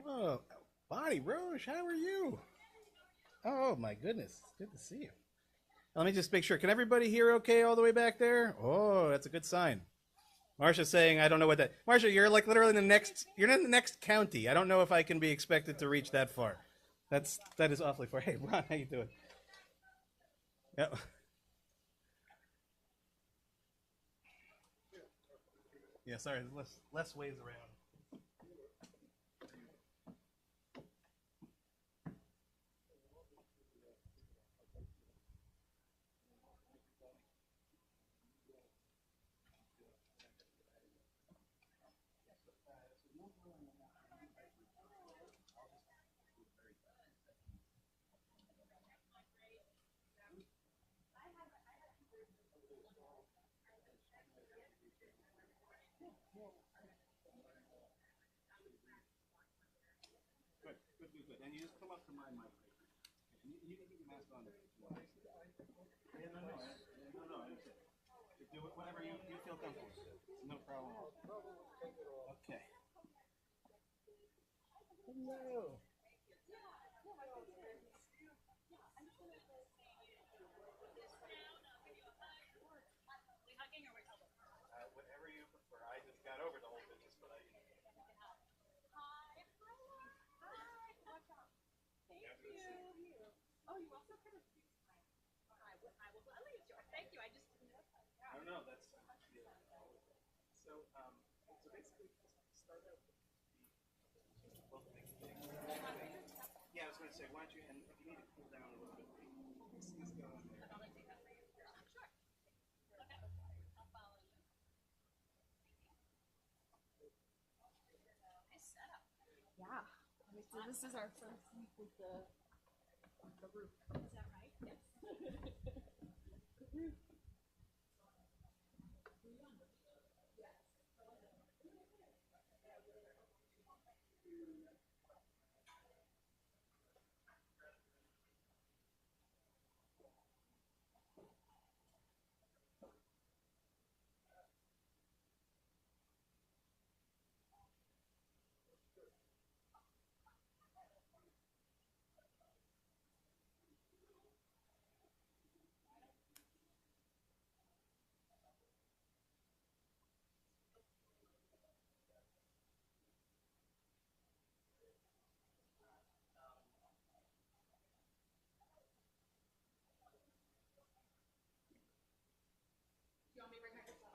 Oh, Bonnie Roche, how are you? Oh my goodness, it's good to see you. Let me just make sure. Can everybody hear okay all the way back there? Oh, that's a good sign. Marsha's saying, I don't know what that. Marsha, you're like literally in the next. You're in the next county. I don't know if I can be expected to reach that far. That is awfully far. Hey, Ron, how you doing? Yeah. Yeah. Sorry, there's less ways around. Good. And you just come up to my mic. You can keep your mask on. Yeah, no. Do whatever you feel comfortable with. No problem. Okay. Hello. Whatever you prefer. I just got over the whole business, but I. Oh, you also could have. I will leave yours. Thank you. I just didn't know that. I don't know. That's so basically, start out with both things. Yeah, I was going to say, why don't you? And if you need to cool down a little bit, just go on there. I'll take that for you. Sure. Okay. I'll follow you. Nice setup. Yeah. So this is our first week with the roof. Is that right? Yes. You want me to bring my guitar?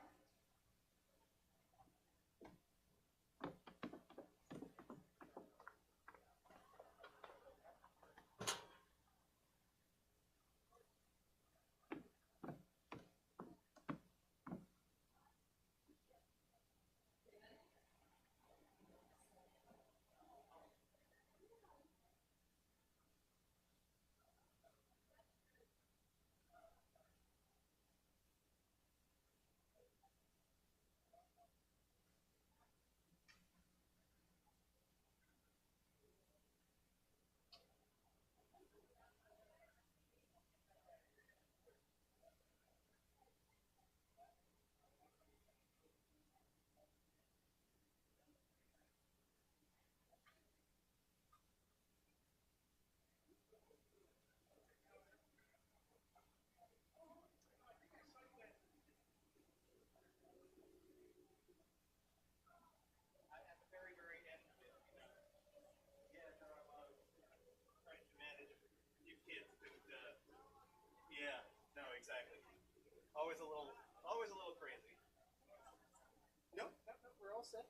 At the very, very end of it, yeah, no, I'm trying to manage a few kids, yeah, no, exactly. Always a little crazy. No, we're all set.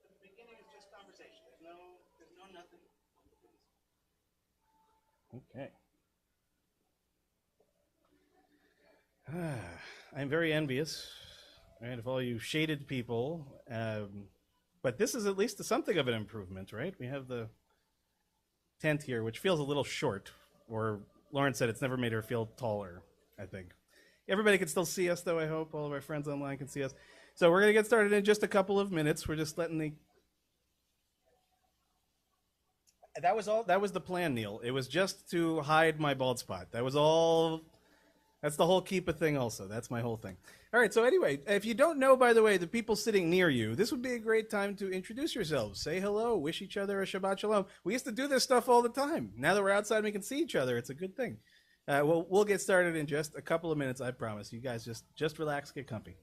The beginning is just conversation. There's no nothing. Okay. I'm very envious, right, of all you shaded people. But this is at least something of an improvement, right? We have the tent here, which feels a little short, or Lauren said it's never made her feel taller, I think. Everybody can still see us, though, I hope. All of our friends online can see us. So we're going to get started in just a couple of minutes. We're just letting the... That was all. That was the plan, Neil. It was just to hide my bald spot. That was all. That's the whole keepa thing also. That's my whole thing. All right, so anyway, if you don't know, by the way, the people sitting near you, this would be a great time to introduce yourselves. Say hello, wish each other a Shabbat Shalom. We used to do this stuff all the time. Now that we're outside and we can see each other, it's a good thing. We'll get started in just a couple of minutes, I promise. You guys just relax, get comfy.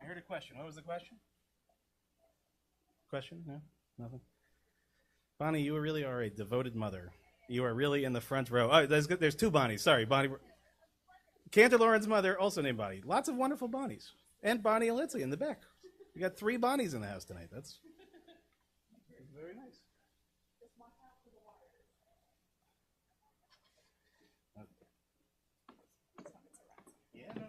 I heard a question. What was the question? Question? No? Nothing? Bonnie, you really are a devoted mother. You are really in the front row. Oh, there's two Bonnies. Sorry, Bonnie. Cantor Lauren's mother, also named Bonnie. Lots of wonderful Bonnies. And Bonnie and Lindsay in the back. We got 3 Bonnies in the house tonight. That's very nice. Yeah, no.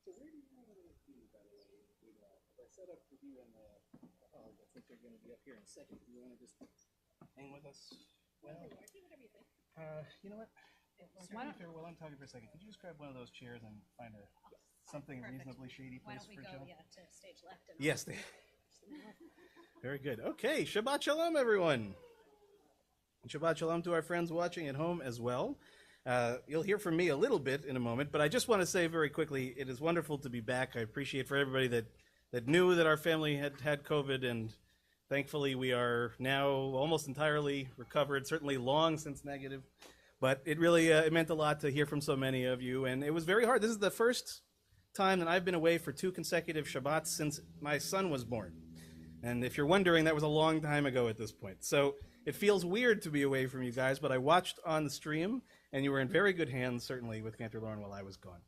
So where do you want to be, by the way? If I set up with you in the hall, I think they're going to be up here in a second. Do you want to just hang with us? Well, Whatever you think. you know what? While I'm talking for a second, could you just grab one of those chairs and find something Perfect. reasonably shady Why place don't we for go Jill? to stage left? And Yes. Very good. Okay, Shabbat Shalom, everyone. And Shabbat Shalom to our friends watching at home as well. You'll hear from me a little bit in a moment, but I just want to say very quickly, it is wonderful to be back. I appreciate for everybody that knew that our family had COVID, and thankfully we are now almost entirely recovered, certainly long since negative. But it really it meant a lot to hear from so many of you, and it was very hard. This is the first time that I've been away for 2 consecutive Shabbats since my son was born. And if you're wondering, that was a long time ago at this point. So it feels weird to be away from you guys, but I watched on the stream, and you were in very good hands, certainly, with Cantor Lauren while I was gone.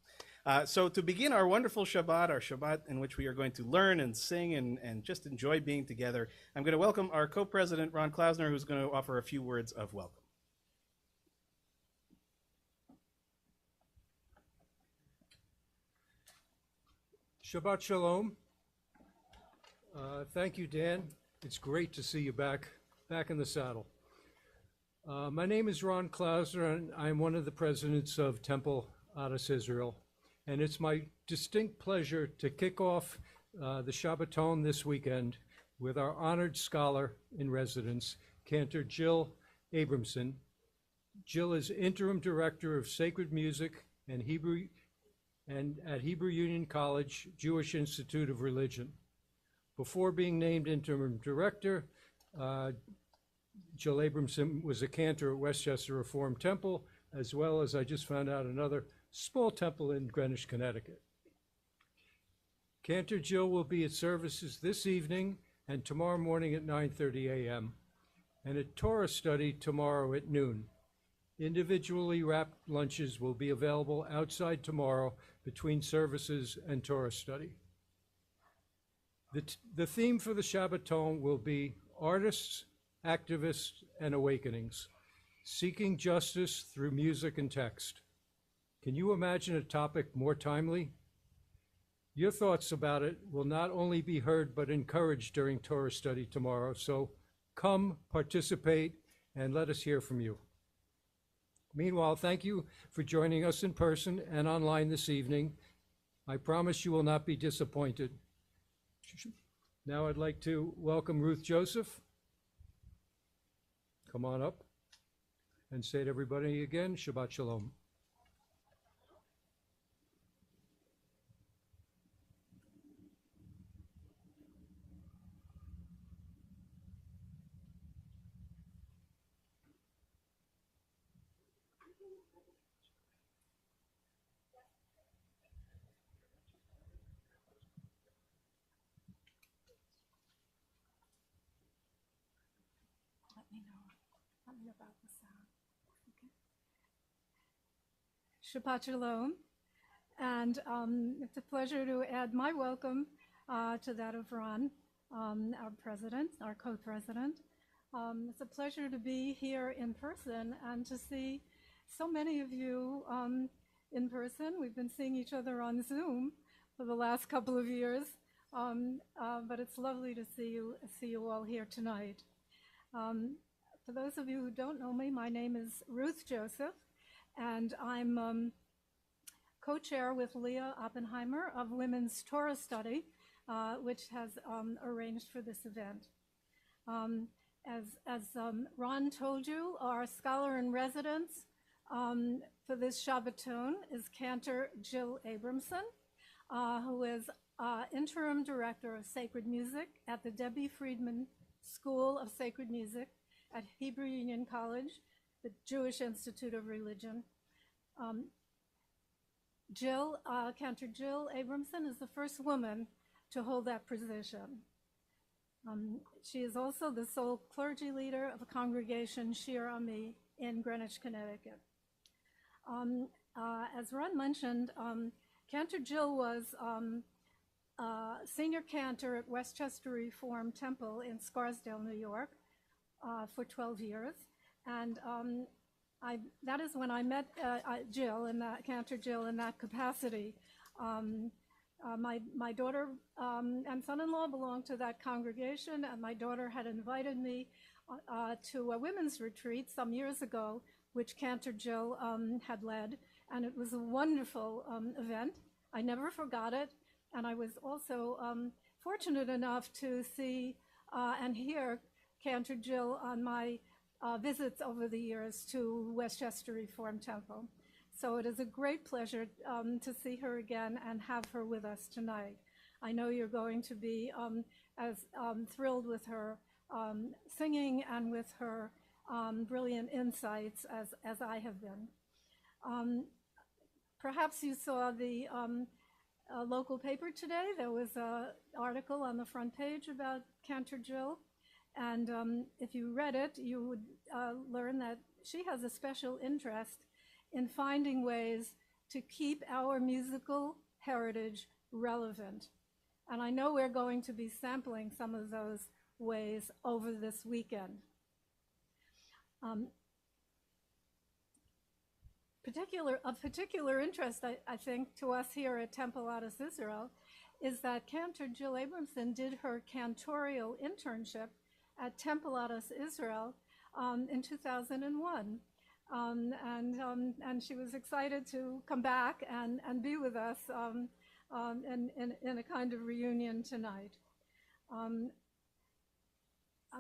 So to begin our wonderful Shabbat, our Shabbat in which we are going to learn and sing and just enjoy being together, I'm going to welcome our co-president, Ron Klausner, who's going to offer a few words of welcome. Shabbat Shalom. Thank you, Dan. It's great to see you back in the saddle. My name is Ron Klausner, and I'm one of the presidents of Temple Adas Israel. And it's my distinct pleasure to kick off the Shabbaton this weekend with our honored scholar in residence, Cantor Jill Abramson. Jill is interim director of sacred music and at Hebrew Union College, Jewish Institute of Religion. Before being named interim director, Jill Abramson was a cantor at Westchester Reformed Temple, as well as, I just found out, another small temple in Greenwich, Connecticut. Cantor Jill will be at services this evening and tomorrow morning at 9:30 a.m. and a Torah study tomorrow at noon. Individually wrapped lunches will be available outside tomorrow between services and Torah study. The theme for the Shabbaton will be Artists, Activists, and Awakenings, Seeking Justice Through Music and Text. Can you imagine a topic more timely? Your thoughts about it will not only be heard but encouraged during Torah study tomorrow, so come, participate, and let us hear from you. Meanwhile, thank you for joining us in person and online this evening. I promise you will not be disappointed. Now I'd like to welcome Ruth Joseph. Come on up and say to everybody again, Shabbat Shalom. Let me know about the sound. Okay. Shabbat Shalom, and it's a pleasure to add my welcome to that of Ron, our president, our co-president. It's a pleasure to be here in person and to see so many of you in person. We've been seeing each other on Zoom for the last couple of years, but it's lovely to see you all here tonight. For those of you who don't know me, my name is Ruth Joseph, and I'm co-chair with Leah Oppenheimer of Women's Torah Study, which has arranged for this event. As Ron told you, our scholar in residence for this Shabbaton is Cantor Jill Abramson, who is interim director of sacred music at the Debbie Friedman School of Sacred Music at Hebrew Union College, the Jewish Institute of Religion. Cantor Jill Abramson is the first woman to hold that position. She is also the sole clergy leader of a congregation, Shir Ami, in Greenwich, Connecticut. As Ron mentioned, Cantor Jill was senior cantor at Westchester Reformed Temple in Scarsdale, New York, for 12 years, and that is when I met Cantor Jill in that capacity. My daughter and son-in-law belonged to that congregation, and my daughter had invited me to a women's retreat some years ago, which Cantor Jill had led, and it was a wonderful event. I never forgot it, and I was also fortunate enough to see and hear Cantor Jill on my visits over the years to Westchester Reformed Temple. So it is a great pleasure to see her again and have her with us tonight. I know you're going to be as thrilled with her singing and with her brilliant insights as I have been. Perhaps you saw the local paper today. There was an article on the front page about Cantor Jill. And if you read it, you would learn that she has a special interest in finding ways to keep our musical heritage relevant. And I know we're going to be sampling some of those ways over this weekend. Of particular interest, I think, to us here at Temple Adas Israel is that Cantor Jill Abramson did her cantorial internship at Temple Adas Israel in 2001. And she was excited to come back and be with us in a kind of reunion tonight. I'm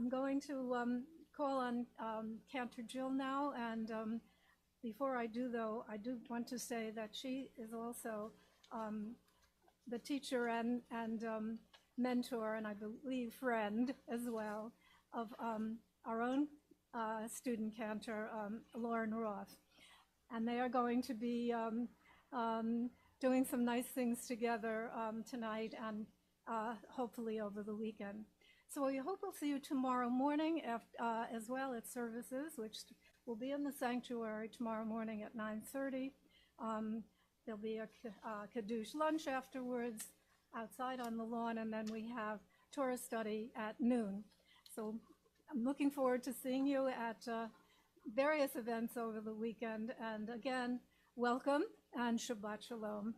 going to call on Cantor Jill now, and before I do, though, I do want to say that she is also the teacher and mentor, and I believe friend as well, of our own student cantor, Lauren Roth. And they are going to be doing some nice things together tonight and hopefully over the weekend. So we hope we'll see you tomorrow morning as well at services, which will be in the sanctuary tomorrow morning at 9:30. There'll be a Kiddush lunch afterwards outside on the lawn, and then we have Torah study at noon. So I'm looking forward to seeing you at various events over the weekend. And again, welcome and Shabbat Shalom.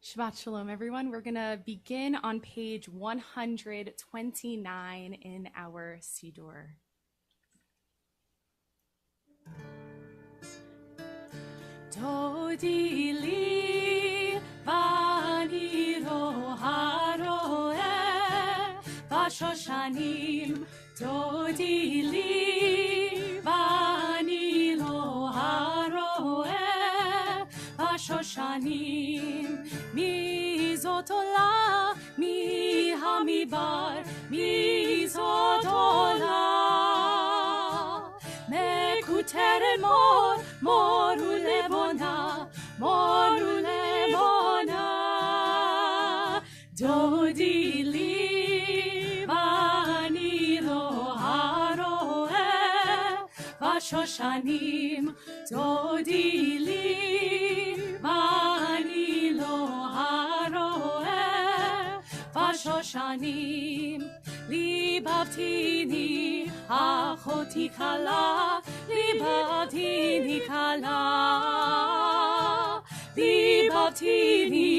Shabbat Shalom, everyone. We're going to begin on page 129 in our Siddur. Dodi li vani lo haroeh vashoshanim. Dodi li vani lo haroeh vashoshanim. Mi zot ola, mi hamibar, mi zot ola. Mekuter mor, moru lebona, moru lebona. Dodi li vani lo haroeh vashoshanim. Dodi li vani lo haroeh vashoshanim. Libavtini achoti kala, libavtini kala. Libavtini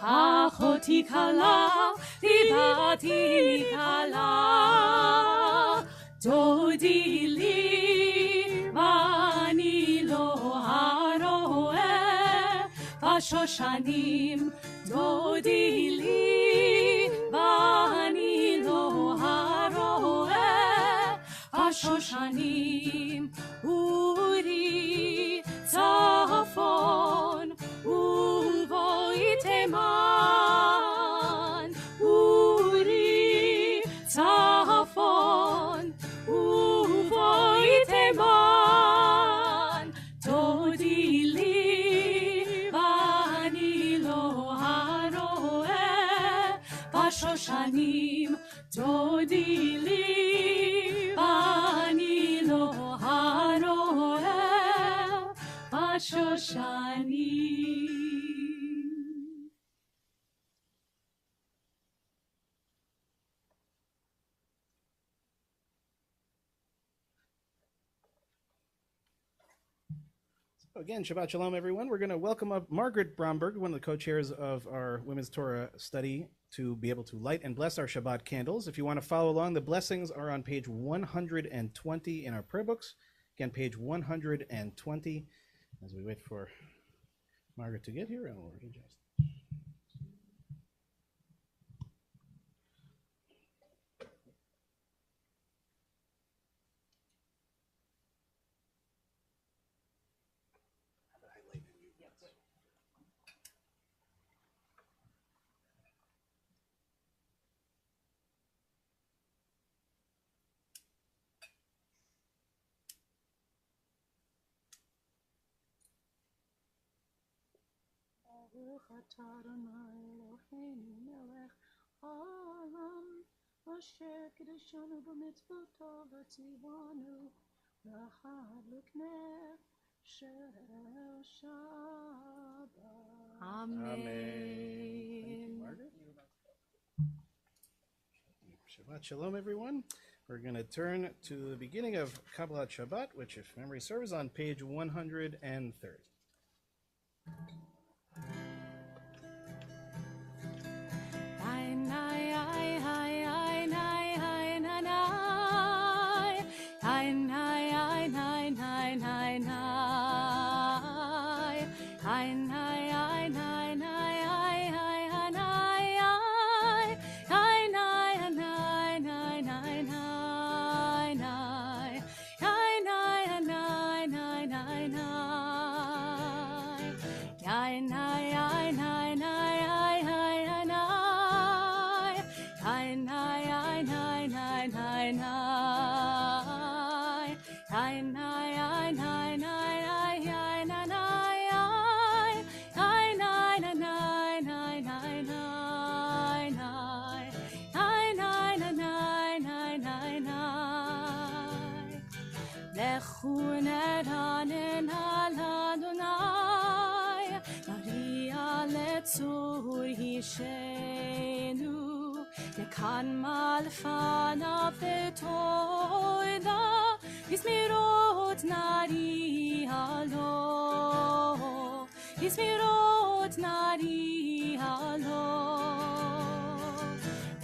achoti kala, libavtini kala. Dodi li vani lo haroeh vashoshanim. Dodi li vani lo haroeh vashoshanim. Uri tzafon uvoi teman. Uri tzafon uvoi teman. Dodi li vani lo haroeh vashoshanim. Dodi li vani lo haroeh vashoshanim. Again, Shabbat Shalom, everyone. We're going to welcome up Margaret Bromberg, one of the co-chairs of our Women's Torah study, to be able to light and bless our Shabbat candles. If you want to follow along, the blessings are on page 120 in our prayer books. Again, page 120. As we wait for Margaret to get here, and we'll adjust. Baruch atah Adonai Eloheinu melech haolam, asher kiddushanu b'mitzvoto v'tzivanu l'chadlik shel Shabbat. Amen. Thank you, Margaret. Shabbat Shalom, everyone. We're going to turn to the beginning of Kabbalat Shabbat, which, if memory serves, on page 130. kan malfana vetoida Ismirot nari halo Ismirot nari halo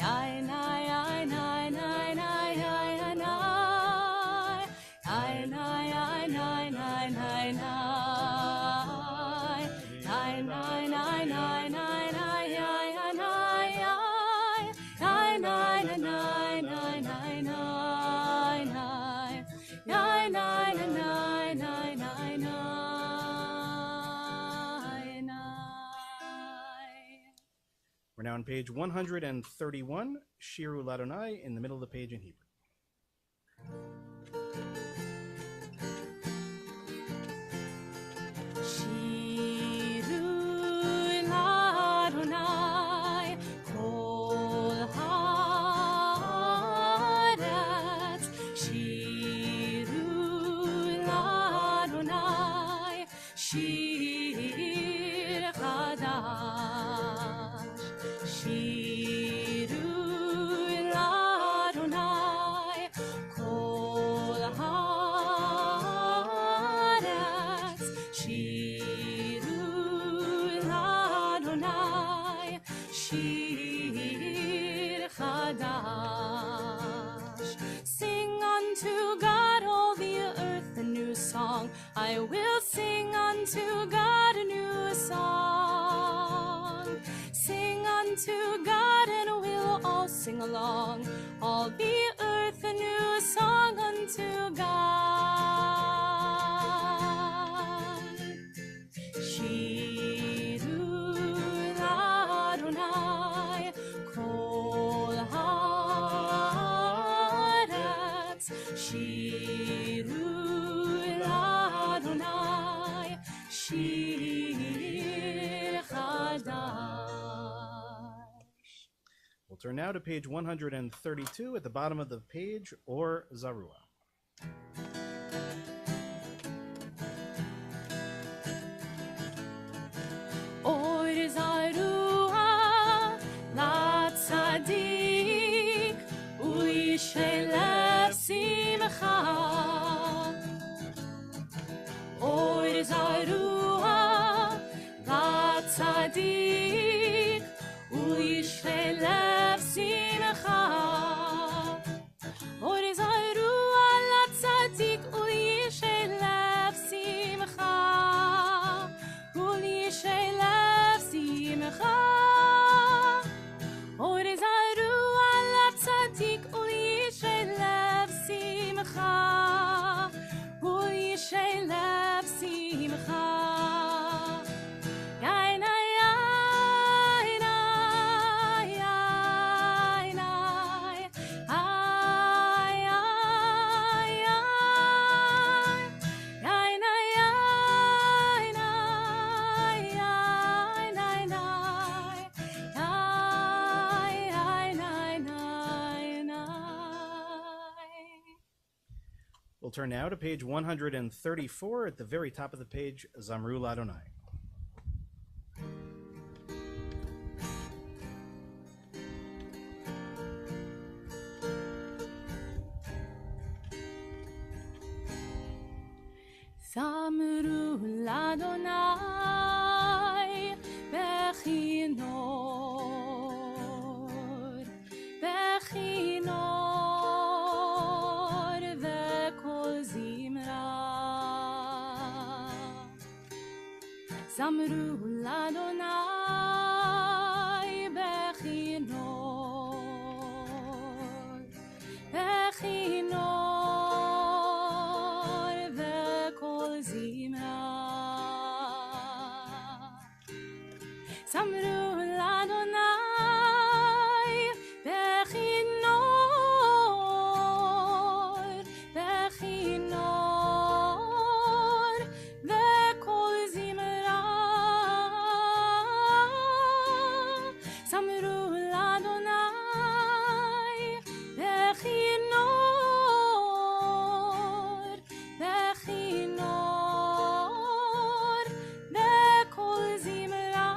Yai nai yai nai nai nai yai nai Yai nai yai nai nai nai nai Nai nai nai nai nai nai yai nai Nai nai nai nai nai nai nai nai Nai nai nai nai nai nai nai We're now on page 131, Shiru Ladonai, in the middle of the page in Hebrew. Shiru Ladonai Kol Haaretz Shiru Ladonai Shir Chadash Shiru Ladonai Kol Haaretz Shiru Ladonai Shir Chadash Sing unto God all the earth a new song I will sing unto God a new song Sing unto God and we'll all sing along all the earth a new song unto God Shiru Ladonai Kol Haaretz Shiru Ladonai Shir Chadash We'll turn now to page 132 at the bottom of the page, or Zarua. Or Zarua La Tzadik U'yishelev Simcha Or Zarua La Tzadik U'yishelev Simcha Or Zarua La Tzadik U'yishelev Simcha U'yishelev Simcha Or Zarua La Tzadik U'yishelev Simcha U'yishelev Simcha Yai nai yai nai yai nai Ay ay ay Yai nai yai nai yai nai nai Yai yai nai nai nai We'll turn now to page 134 at the very top of the page, Zamru Ladonai. Zamru Ladonai Bechinor Bechinor Vekol Zimra Zamru Ladonai Bechinor Bechinor Vekol Zimra Zamru Ladonai Bechinor Bechinor Vekol Zimra Zamru Ladonai Bechinor Bechinor Vekol Zimra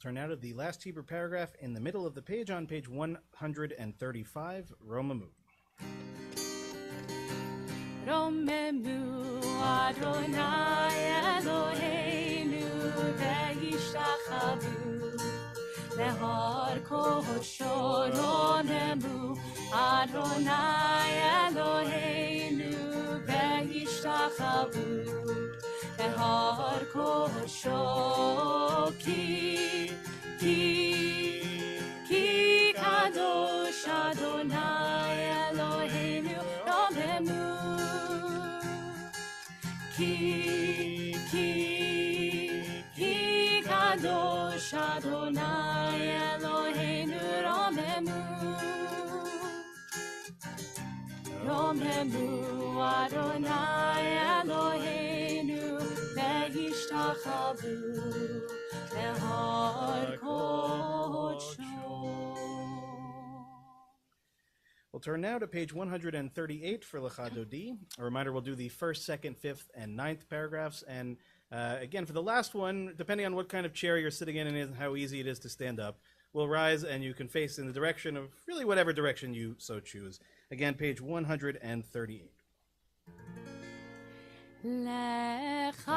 Turn now to the last Hebrew paragraph in the middle of the page on page 135, Romamu. רוממו אדוני אלוהינו וישתחוו להר קודשו רוממו אדוני אלוהינו וישתחוו להר קודשו כי קדוש אדוני אלוהינו רוממו כי קדוש אדוני אלוהינו רוממו אדוני אלוהינו וישתחוו להר קודשו. We'll turn now to page 138 for Lecha Dodi. A reminder, we'll do the first, second, fifth, and ninth paragraphs. And again, for the last one, depending on what kind of chair you're sitting in and how easy it is to stand up, we'll rise and you can face in the direction of really whatever direction you so choose. Again, page 138. לך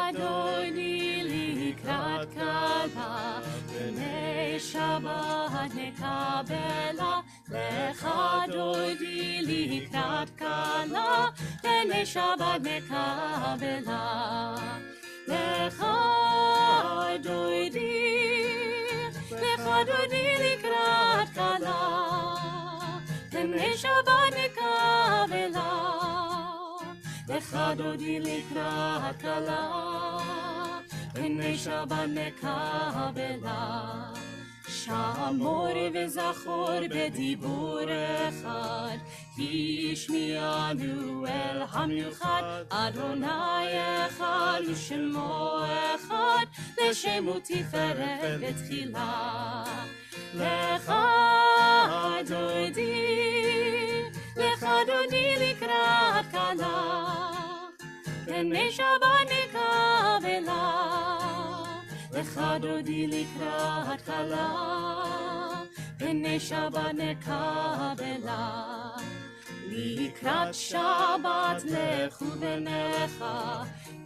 אדוני לקראת קלה, בני שבת נקבלה. לך אדוני לקראת קלה, בני שבת נקבלה. לך אדוני לקראת קלה, בני שבת נקבלה. לך דודי לקראת כלה, בני שבת נקבלה. שמור וזכור בדיבור אחד, השמיענו אל המיוחד. אדוני אחד ושמו אחד, לשמו תפארת בתחילה. לך דודי לקראת כלה, בני שבת נקבלה. לך דודי לקראת כלה, בני שבת נקבלה. לקראת שבת לכו בניך,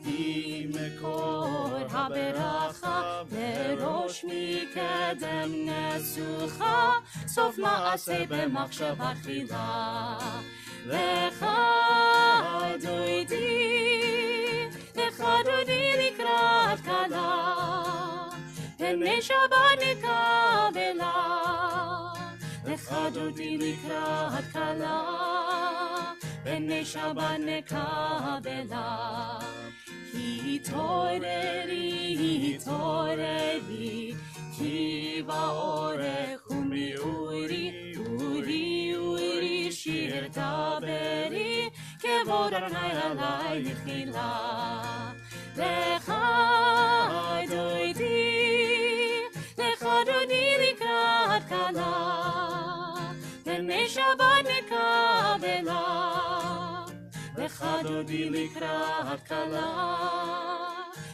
כי מקור הברכה. לראש מקדם נסוכה, סוף מעשה במחשבה תחילה. לך דודי לקראת כלה, בני שבת נקבלה. לך דודי לקראת כלה, בני שבת נקבלה. התעוררי, כי באורך ומאורי, אורי שיר דברי, כבוד אדוני עלי תחילה. לך דודי לקראת כלה, בני שבת נקבלה. לך דודי לקראת כלה,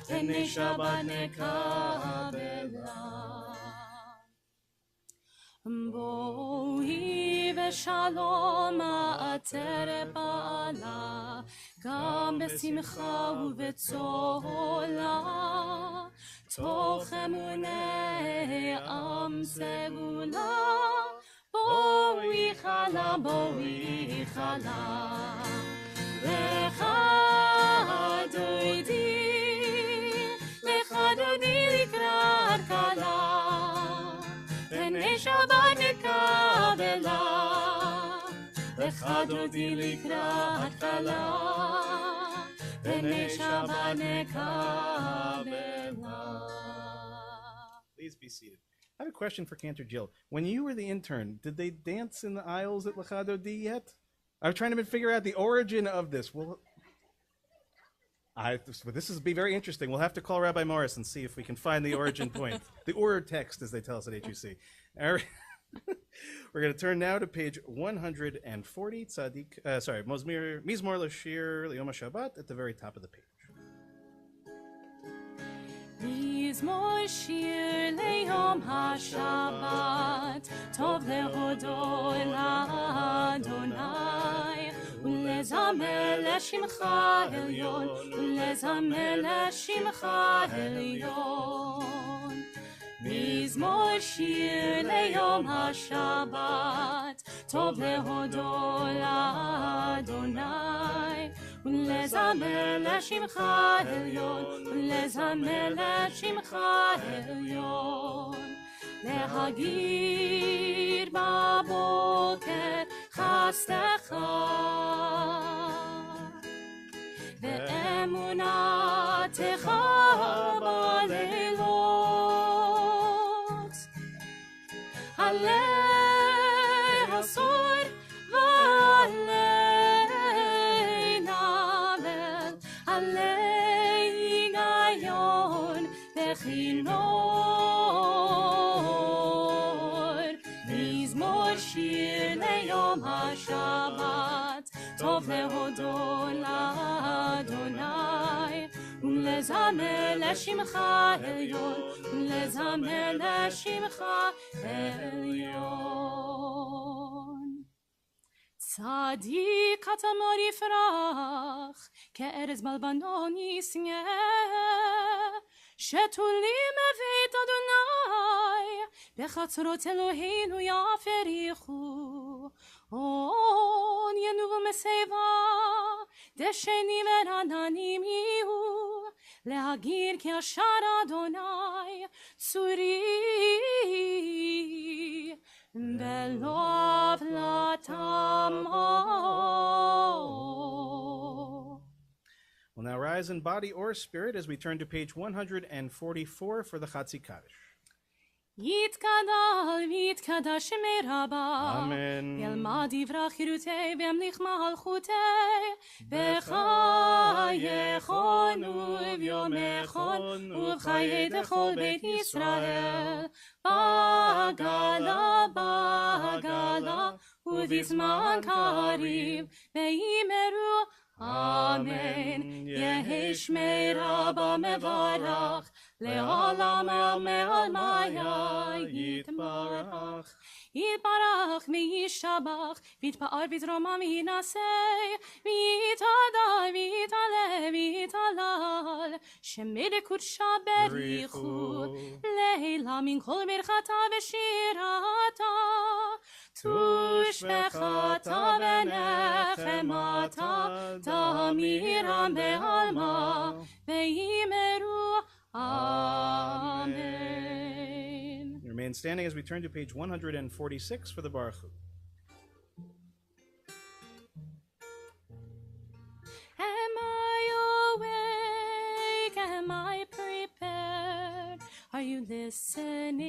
בני שבת נקבלה. בואי ושלום העטרת בעלה, גם בשמחה ובצהלה. תוך אמוני עם סגולה, בואי חלה, בואי חלה. לך דודי לקראת כלה, בני שבת נקבלה. לך דודי לקראת כלה, בני שבת נקבלה. Please be seated. I have a question for Cantor Jill. When you were the intern, did they dance in the aisles at Lecha Dodi yet? I'm trying to figure out the origin of this. This will be very interesting. We'll have to call Rabbi Morris and see if we can find the origin point. The Ur text, as they tell us at HUC. All right. We're going to turn now to page 140, Mizmor L'Shir L'Yom HaShabbat, at the very top of the page. מזמור שיר ליום השבת, טוב להודות לאדוני, ולזמר לשמך עליון, ולזמר לשמך עליון. מזמור שיר ליום השבת, טוב להודות לאדוני, ולזמר לשמך עליון, ולזמר לשמך עליון. להגיד בבוקר חסדך, ואמונתך בלילות. עלי הסור ועלי נבל, עלי היגיון וכינור. מזמור שיר ליום השבת, טוב להודות לאדוני, ולזמר לשמך עליון, ולזמר לשמך עליון. צדיק אתה מאוד יפרח, כארז מלבנון ישנא, שתולים בבית אדוני, בחצרות אלוהינו יפריחו. On ינובו משיבה, דשנים ורעננים יהיו, להגיר כי אשר אדוני צורי, ולא עוולתם עמו. We'll now rise in body or spirit as we turn to page 144 for the Chatzi Kaddish. יתגדל ויתקדש שמי רבה, Amen. ילמד יברח חירותי וימליך מלכותי, בחייכון וביומכון ובחיי כל בית ישראל, בגלה בגלה ובזמן קריב, ויאמרו אמן. יהי שמי רבה מברך, לעולם מעלמיה יתברך. יתברך וישבח, ויתפאר ויתרומם ויינשא, ויתהדר ויתעלה ויתהלל, שמי לקודשה בריחו, לילה מן כל ברכתה ושירתה, תושבחתה ונחמתה, תמירם בעלמה, ויאמרו Amen. Remain standing as we turn to page 146 for the Baruch Hu. Am I awake? Am I prepared? Are you listening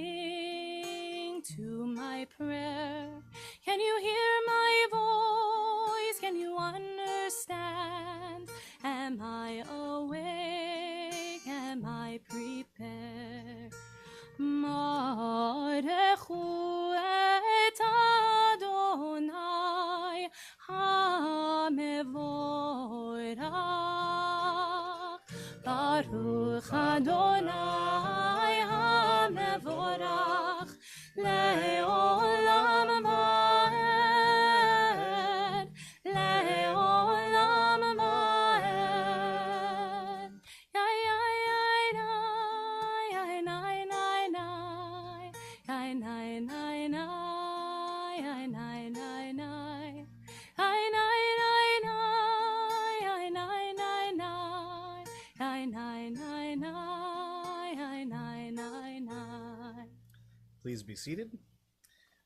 to my prayer? Can you hear my voice? Can you understand? Am I awake? Am I prepared? Marechu et Adonai HaMevorach, Baruch Adonai HaMevorach, Le'olam va'ed, Le'olam va'ed. Yai, yai, yai, yai, yai, nai, nai, nai, nai, nai, nai, nai, nai, nai, nai. Yai, nai, nai, nai, yai, nai, nai, nai, yai, nai, nai, nai, yai, nai, nai, nai. Please be seated.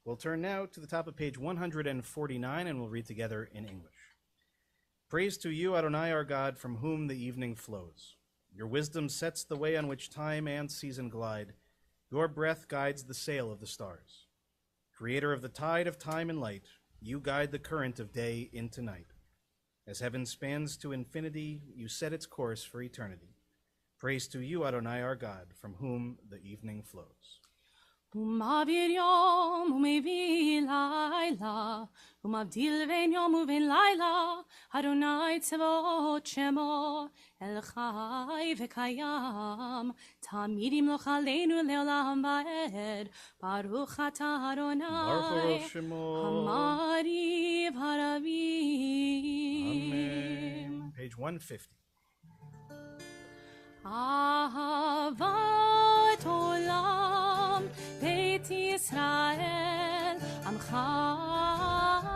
We'll turn now to the top of page 149 and we'll read together in English. Praise to you, Adonai, our God, from whom the evening flows. Your wisdom sets the way on which time and season glide. Your breath guides the sail of the stars. Creator of the tide of time and light, you guide the current of day into night. As heaven spans to infinity, you set its course for eternity. Praise to you, Adonai, our God, from whom the evening flows. ומעביר יום ומביא לילה, ומבדיל בין יום ובין לילה, אדוני צבאות שמו, אל חי וקיים, תמיד ימלוך עלינו לעולם ועד, ברוך אתה אדוני, Baruch Shemo. המעריב הרבים. Amen. Page 150. אהבת עולם, בית ישראל, עמך אהבת.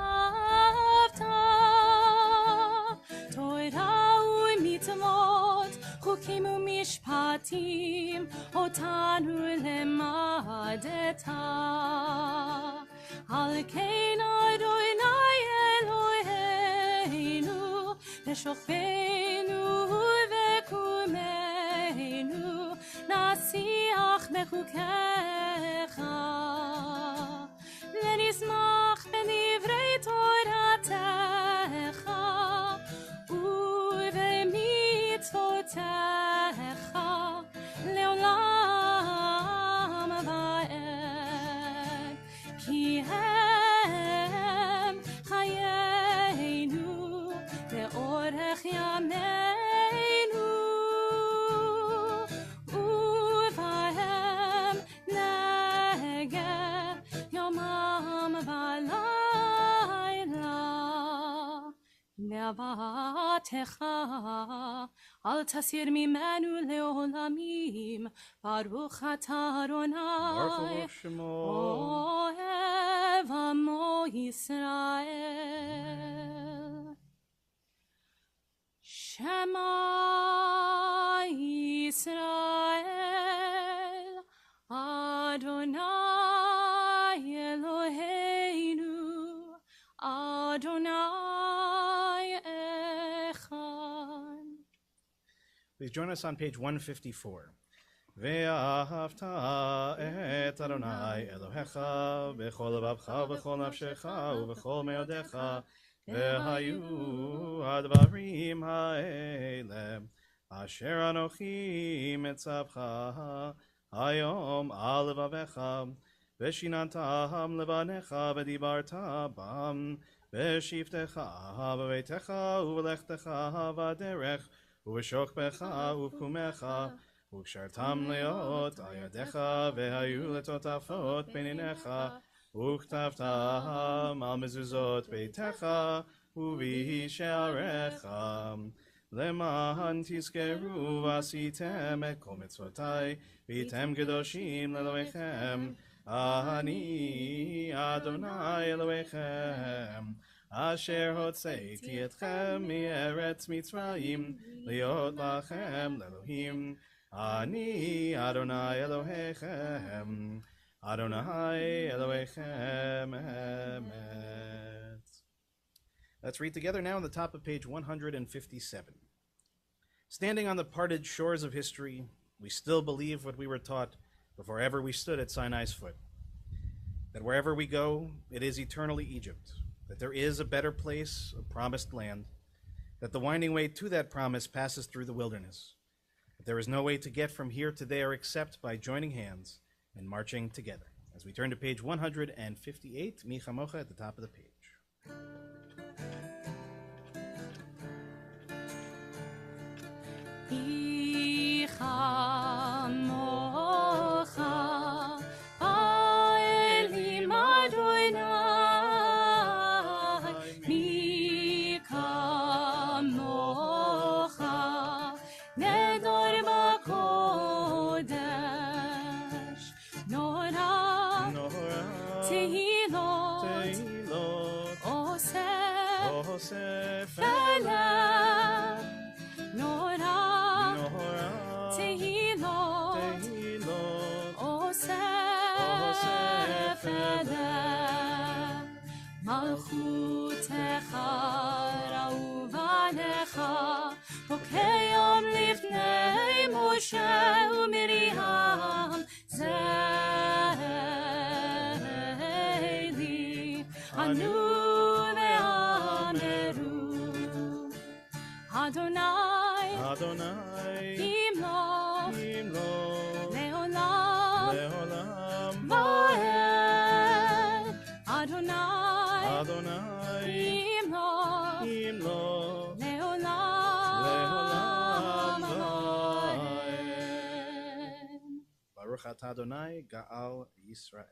תורה ומצוות, חוקים ומשפטים, אותנו למדת. על כן אדוני אלוהינו, לשוכבנו וקומנו, נשיח בחוקיך, ונשמח בדברי תורתך, ובמצוותיך, לעולם ועד. כי הם חיינו לאורך ימינו, ובהם נגע יומם ולילה. נאוותך אל תסיר ממנו לעולמים, ברוך אתה אדוני, Baruch Shemo. אוהב עמו ישראל. שמע ישראל, אדוני אלוהינו, אדוני אחד. Please join us on page 154. ואהבת את אדוני אלוהיך בכל לבבך ובכל נפשך ובכל מאודיך, והיו הדברים האלה אשר אנוכי מצווך היום על לבביך, ושיננתם לבניך ודיברת בם בשבתך בביתך ובלכתך בדרך ובשוכבך ובקומך, וקשרתם להיות על ידיך, והיו לטוטפות בין עיניך, וכתבתם על מזוזות ביתך ובשעריך, למען תזכרו ועשיתם את כל מצוותי, והייתם קדושים לאלוהיכם. אני אדוני אלוהיכם, אשר הוצאתי אתכם מארץ מצרים, להיות לכם לאלוהים. אני אדוני אלוהיכם, Adonai Elohechem Emet. Let's read together now on the top of page 157. Standing on the parted shores of history, we still believe what we were taught before ever we stood at Sinai's foot. That wherever we go, it is eternally Egypt. That there is a better place, a promised land. That the winding way to that promise passes through the wilderness. That there is no way to get from here to there except by joining hands and marching together. As we turn to page 158, Mi Chamocha at the top of the page. Mi Chamocha, Elim Adonai, Mi Chamocha, Nedor Bakodesh, Nora, Tehilot, Osef, Felem, Nora, Tehilot, Osef, Felem, Malchutecha, Rauvanecha, Okeyom Lifnei Moshe uMiriam, Zeili, Anu ve'ameru, Adonai, Adonai, Imlo, Imlo, Leolam, Leolam, Baruch atah Adonai Gaal Yisrael.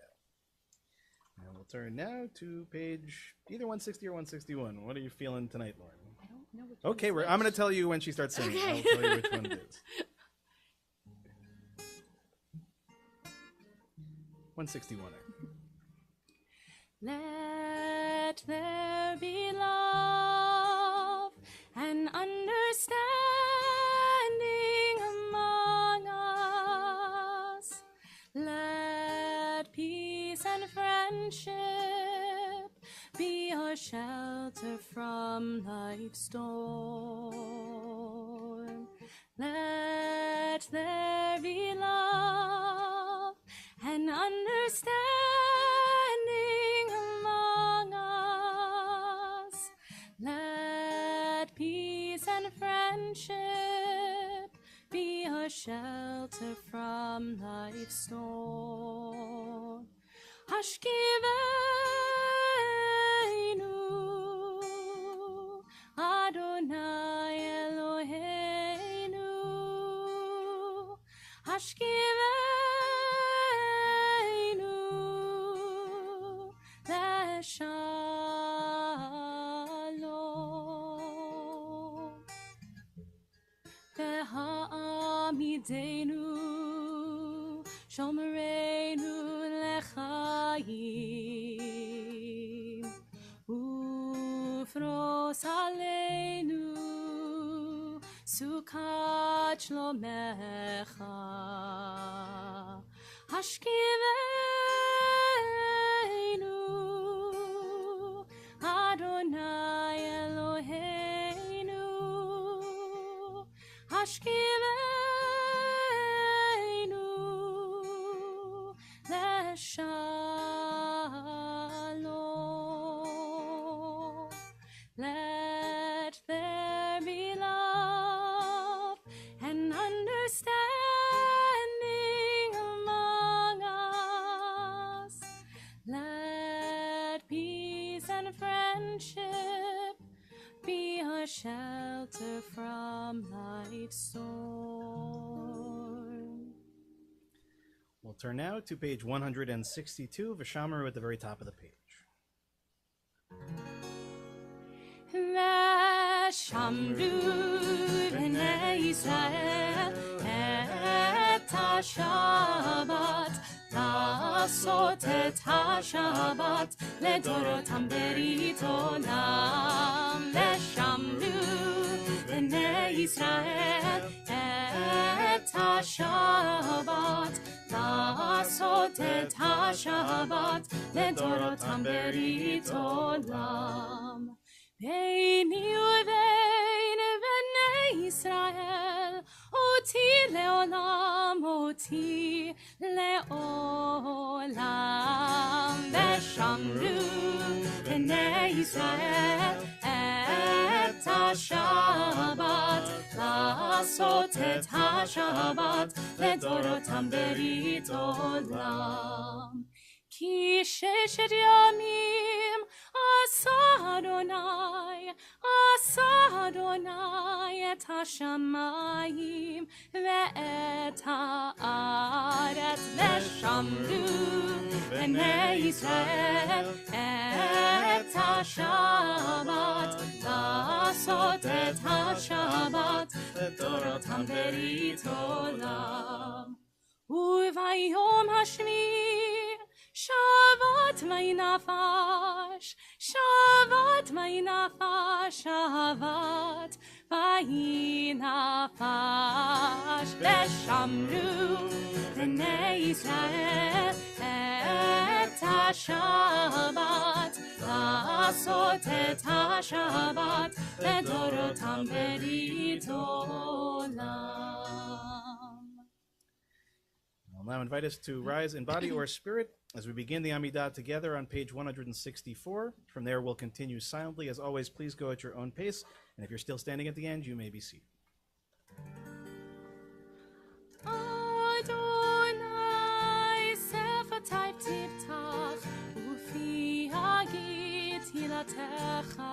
And we'll turn now to page either 160 or 161. What are you feeling tonight, Lauren? I don't know which Okay, one's I'm going which. to tell you when she starts singing. Okay. I'll tell you which one it is. 161. Let there be love and understanding among us. Let peace and friendship be our shelter from life's storm. Let there be love and understanding among us. Let peace and friendship be our shelter from life's storm. Hashkiveinu Adonai Eloheinu. Hashkiveinu Leshalom. Ve'ha'amideinu Shomereinu Lechayim. Ufros aleinu Sukat Shlomecha. Hashkiveinu Adonai Eloheinu. Hashkiveinu Leshalom. Let there be love and understanding among us. Let peace and friendship be our shelter from life's storm. We'll turn now to page 162, Vishamru at the very top of the page. Veshamru b'nei Yisrael et ha-Shabbat, לעשות את השבת לדורותם ברית עולם. ושמרו בני ישראל את השבת, לעשות את השבת לדורותם ברית עולם. ביני ובין בני ישראל, אותי לעולם, אותי לעולם. ושמרו בני ישראל את השבת, לעשות את השבת לדורותם ברית עולם. כי ששת ימים עשה אדוני את השמיים ואת הארץ. ושמרו בני ישראל את השבת, לעשות את השבת לדורותם ברית עולם. וביום השביעי שבת מי נפש, שבת מי נפש, שבת מי נפש. ושמרו בני ישראל את השבת, לעשות את השבת לדורותם ברית עולם. I'll now invite us to rise in body or spirit as we begin the Amidah together on page 164. From there, we'll continue silently. As always, please go at your own pace. And if you're still standing at the end, you may be seated. Adonai sefatai tiftach ufi hagit hilatecha.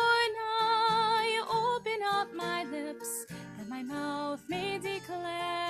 Adonai, open up my lips and my mouth may declare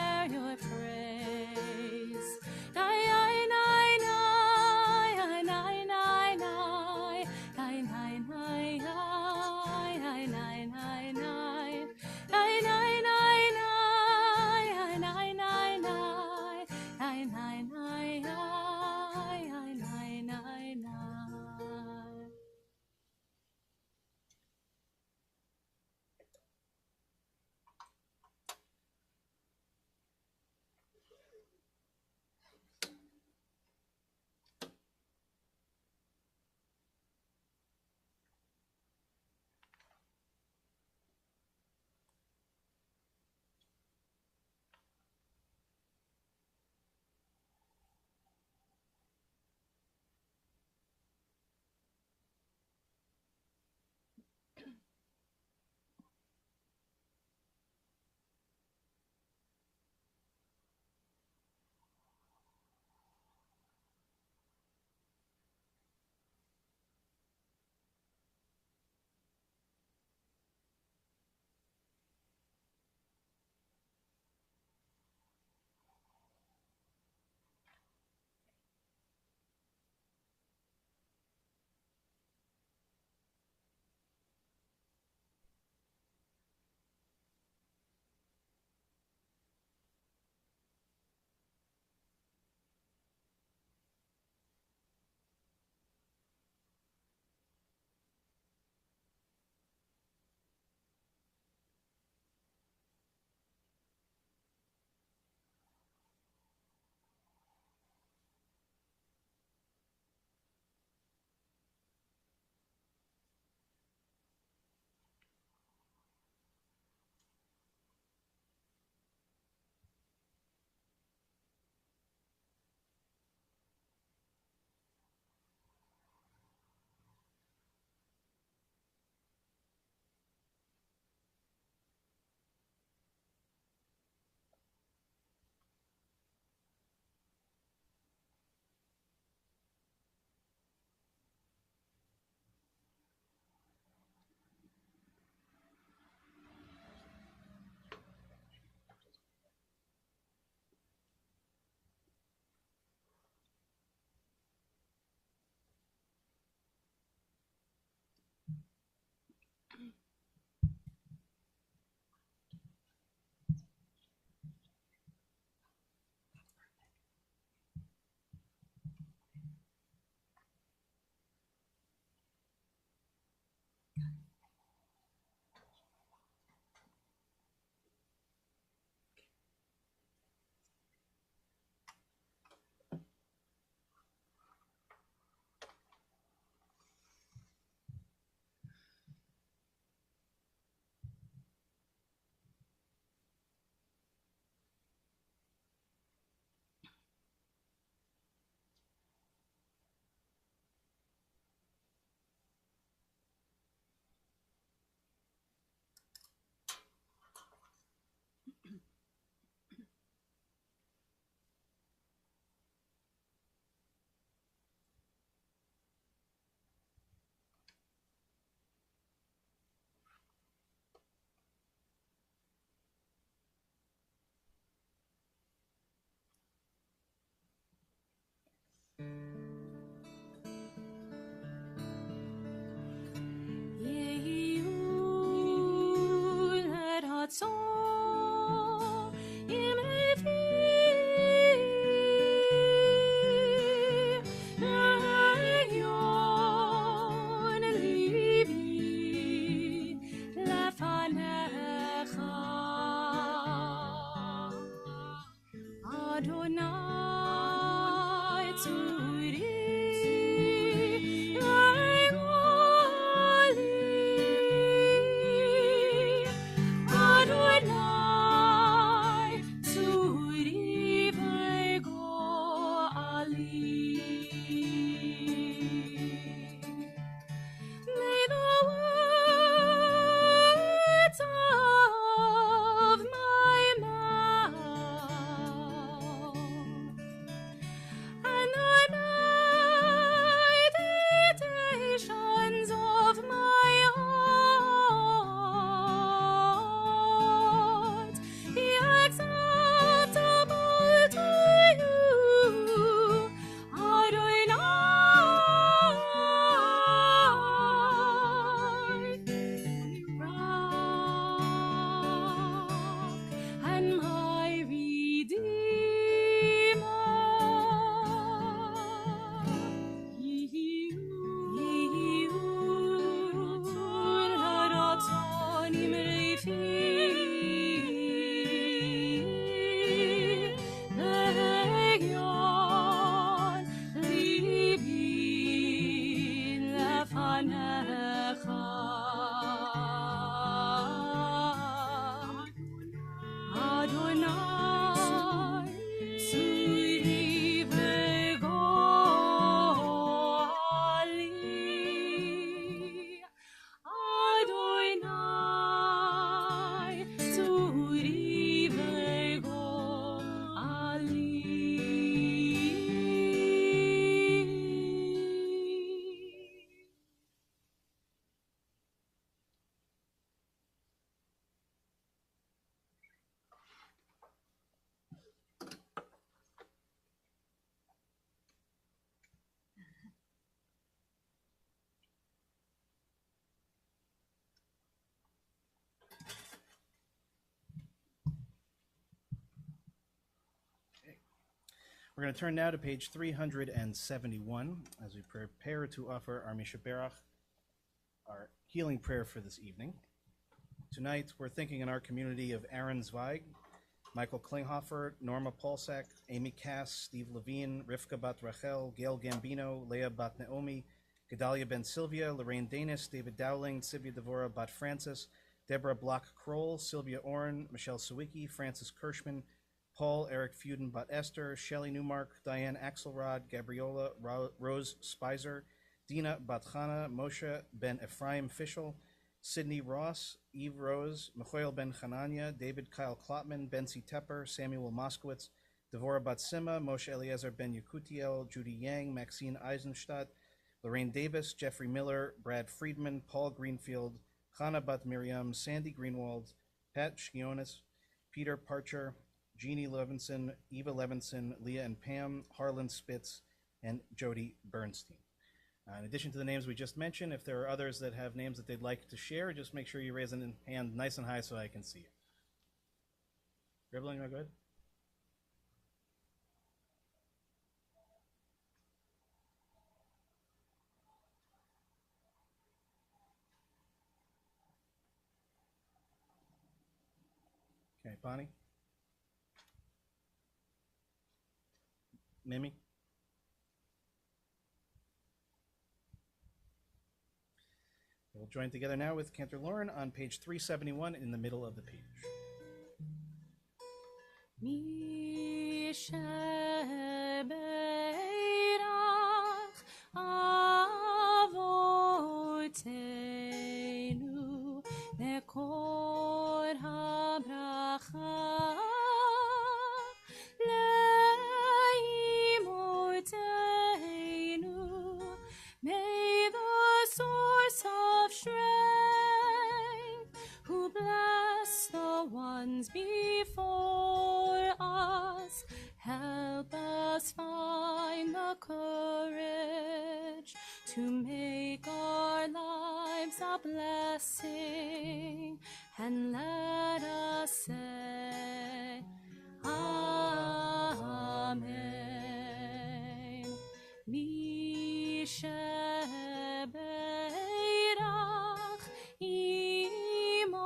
Adonai tzuri Adonai tzuri May the words of my mouth and the meditations of my heart be acceptable to you, Adonai, Rock and my Redeemer. Adonai, Suri v'goali. Adonai, Suri v'goali. We're going to turn now to page 371 as we prepare to offer our Mishaberach, our healing prayer for this evening. Tonight, we're thinking in our community of Aaron Zweig, Michael Klinghoffer, Norma Polsak, Amy Cass, Steve Levine, Rivka Bat Rachel, Gail Gambino, Leah Bat Naomi, Gedalia Ben Sylvia, Lorraine Danis, David Dowling, Sylvia Devora Bat Francis, Deborah Block-Kroll, Sylvia Orrin, Michelle Sawicki, Francis Kirschman, Paul Eric Feuden Bat Esther, Shelley Newmark, Diane Axelrod, Gabriola Rose Spicer, Dina Batchana, Moshe Ben Ephraim Fischel, Sydney Ross, Eve Rose, Michael Ben Hanania, David Kyle Klotman, Bensi Tepper, Samuel Moskowitz, Devora Batsima, Moshe Eliezer Ben Yakutiel, Judy Yang, Maxine Eisenstadt, Lorraine Davis, Jeffrey Miller, Brad Friedman, Paul Greenfield, Chana Bat Miriam, Sandy Greenwald, Pat Schionis, Peter Parcher, Jeannie Levinson, Eva Levinson, Leah and Pam, Harlan Spitz, and Jody Bernstein. In addition to the names we just mentioned, if there are others that have names that they'd like to share, just make sure you raise a hand nice and high so I can see you. Dribbling, am I good? Right, Bonnie? Mimi? We'll join together now with Cantor Lauren on page 371 in the middle of the page. Mi shebeirach avotenu bekor habracha leimotenu. May the source of strength, who bless the ones before us, help us find the courage to make our lives a blessing, and let us say, Amen. Mi shebeirach imotenu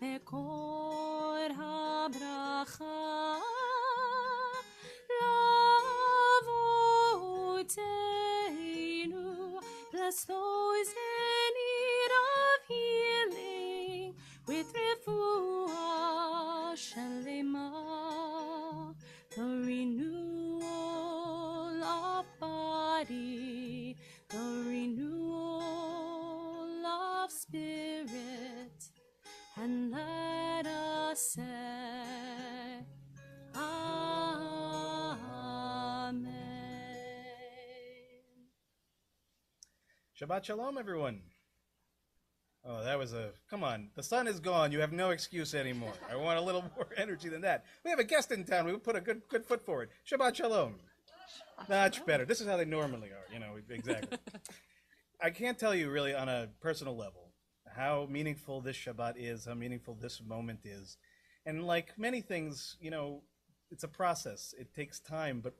bekor habracha lavotenu. Bless those in need of healing with refuah shalema, the renewal of body, the renewal of spirit, and let us say, Amen. Shabbat Shalom, everyone. Oh, that was come on. The sun is gone. You have no excuse anymore. I want a little more energy than that. We have a guest in town. We put a good foot forward. Shabbat Shalom. Much better. This is how they normally are, exactly. I can't tell you really on a personal level how meaningful this Shabbat is, how meaningful this moment is. And like many things, it's a process. It takes time, but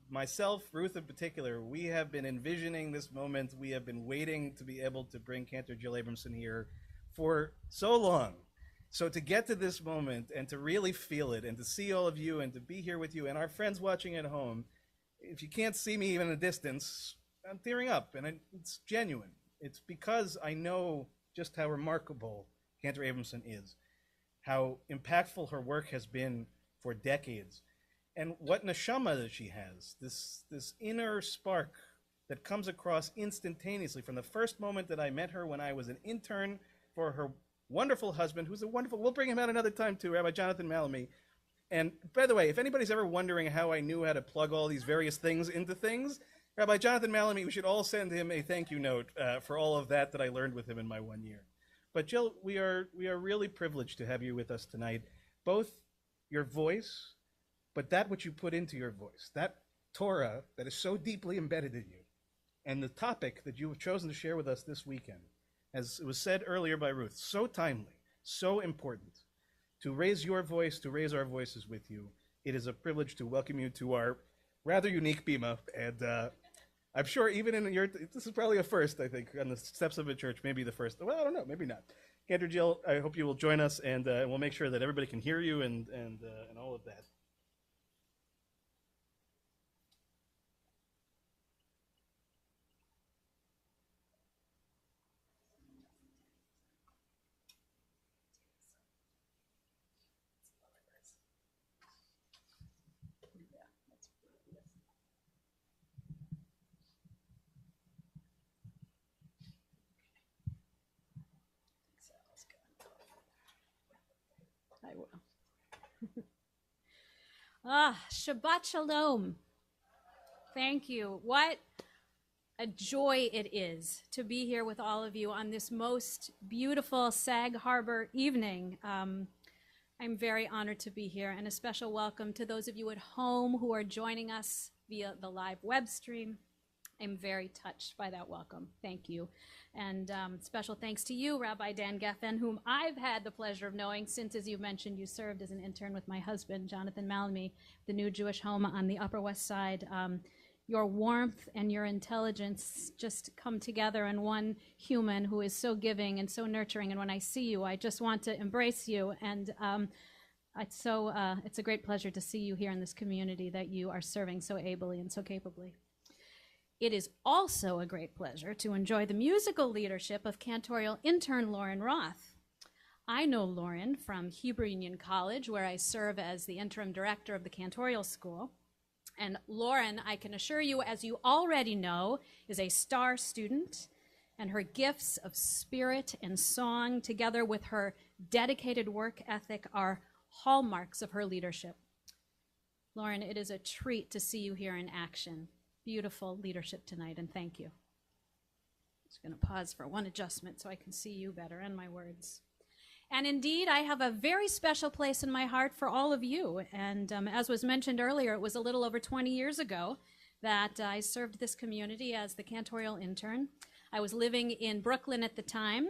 myself, Ruth in particular, we have been envisioning this moment. We have been waiting to be able to bring Cantor Jill Abramson here for so long. So to get to this moment and to really feel it and to see all of you and to be here with you and our friends watching at home, if you can't see me even in a distance, I'm tearing up, and it's genuine. It's because I know just how remarkable Cantor Abramson is, how impactful her work has been for decades, and what neshama that she has, this inner spark that comes across instantaneously from the first moment that I met her when I was an intern for her wonderful husband, who's a wonderful, we'll bring him out another time too, Rabbi Jonathan Malamy. And by the way, if anybody's ever wondering how I knew how to plug all these various things into things, Rabbi Jonathan Malamy, we should all send him a thank you note for all of that I learned with him in my 1 year. But Jill, we are really privileged to have you with us tonight, both your voice, but that which you put into your voice, that Torah that is so deeply embedded in you, and the topic that you have chosen to share with us this weekend, as it was said earlier by Ruth, so timely, so important, to raise your voice, to raise our voices with you. It is a privilege to welcome you to our rather unique bima, and I'm sure even in this is probably a first, I think, on the steps of a church, maybe the first. Well, I don't know, maybe not. Cantor Jill, I hope you will join us, and we'll make sure that everybody can hear you and all of that. I will. Shabbat Shalom. Thank you. What a joy it is to be here with all of you on this most beautiful Sag Harbor evening. I'm very honored to be here, and a special welcome to those of you at home who are joining us via the live web stream. I'm very touched by that welcome. Thank you. And special thanks to you, Rabbi Dan Geffen, whom I've had the pleasure of knowing since, as you mentioned, you served as an intern with my husband, Jonathan Malamy, the new Jewish home on the Upper West Side. your warmth and your intelligence just come together in one human who is so giving and so nurturing. And when I see you, I just want to embrace you. And it's a great pleasure to see you here in this community that you are serving so ably and so capably. It is also a great pleasure to enjoy the musical leadership of cantorial intern Lauren Roth. I know Lauren from Hebrew Union College, where I serve as the interim director of the cantorial school. And Lauren, I can assure you, as you already know, is a star student, and her gifts of spirit and song, together with her dedicated work ethic, are hallmarks of her leadership. Lauren, it is a treat to see you here in action. Beautiful leadership tonight, and thank you. I'm just going to pause for one adjustment so I can see you better and my words. And indeed, I have a very special place in my heart for all of you. And as was mentioned earlier, it was a little over 20 years ago that I served this community as the cantorial intern. I was living in Brooklyn at the time,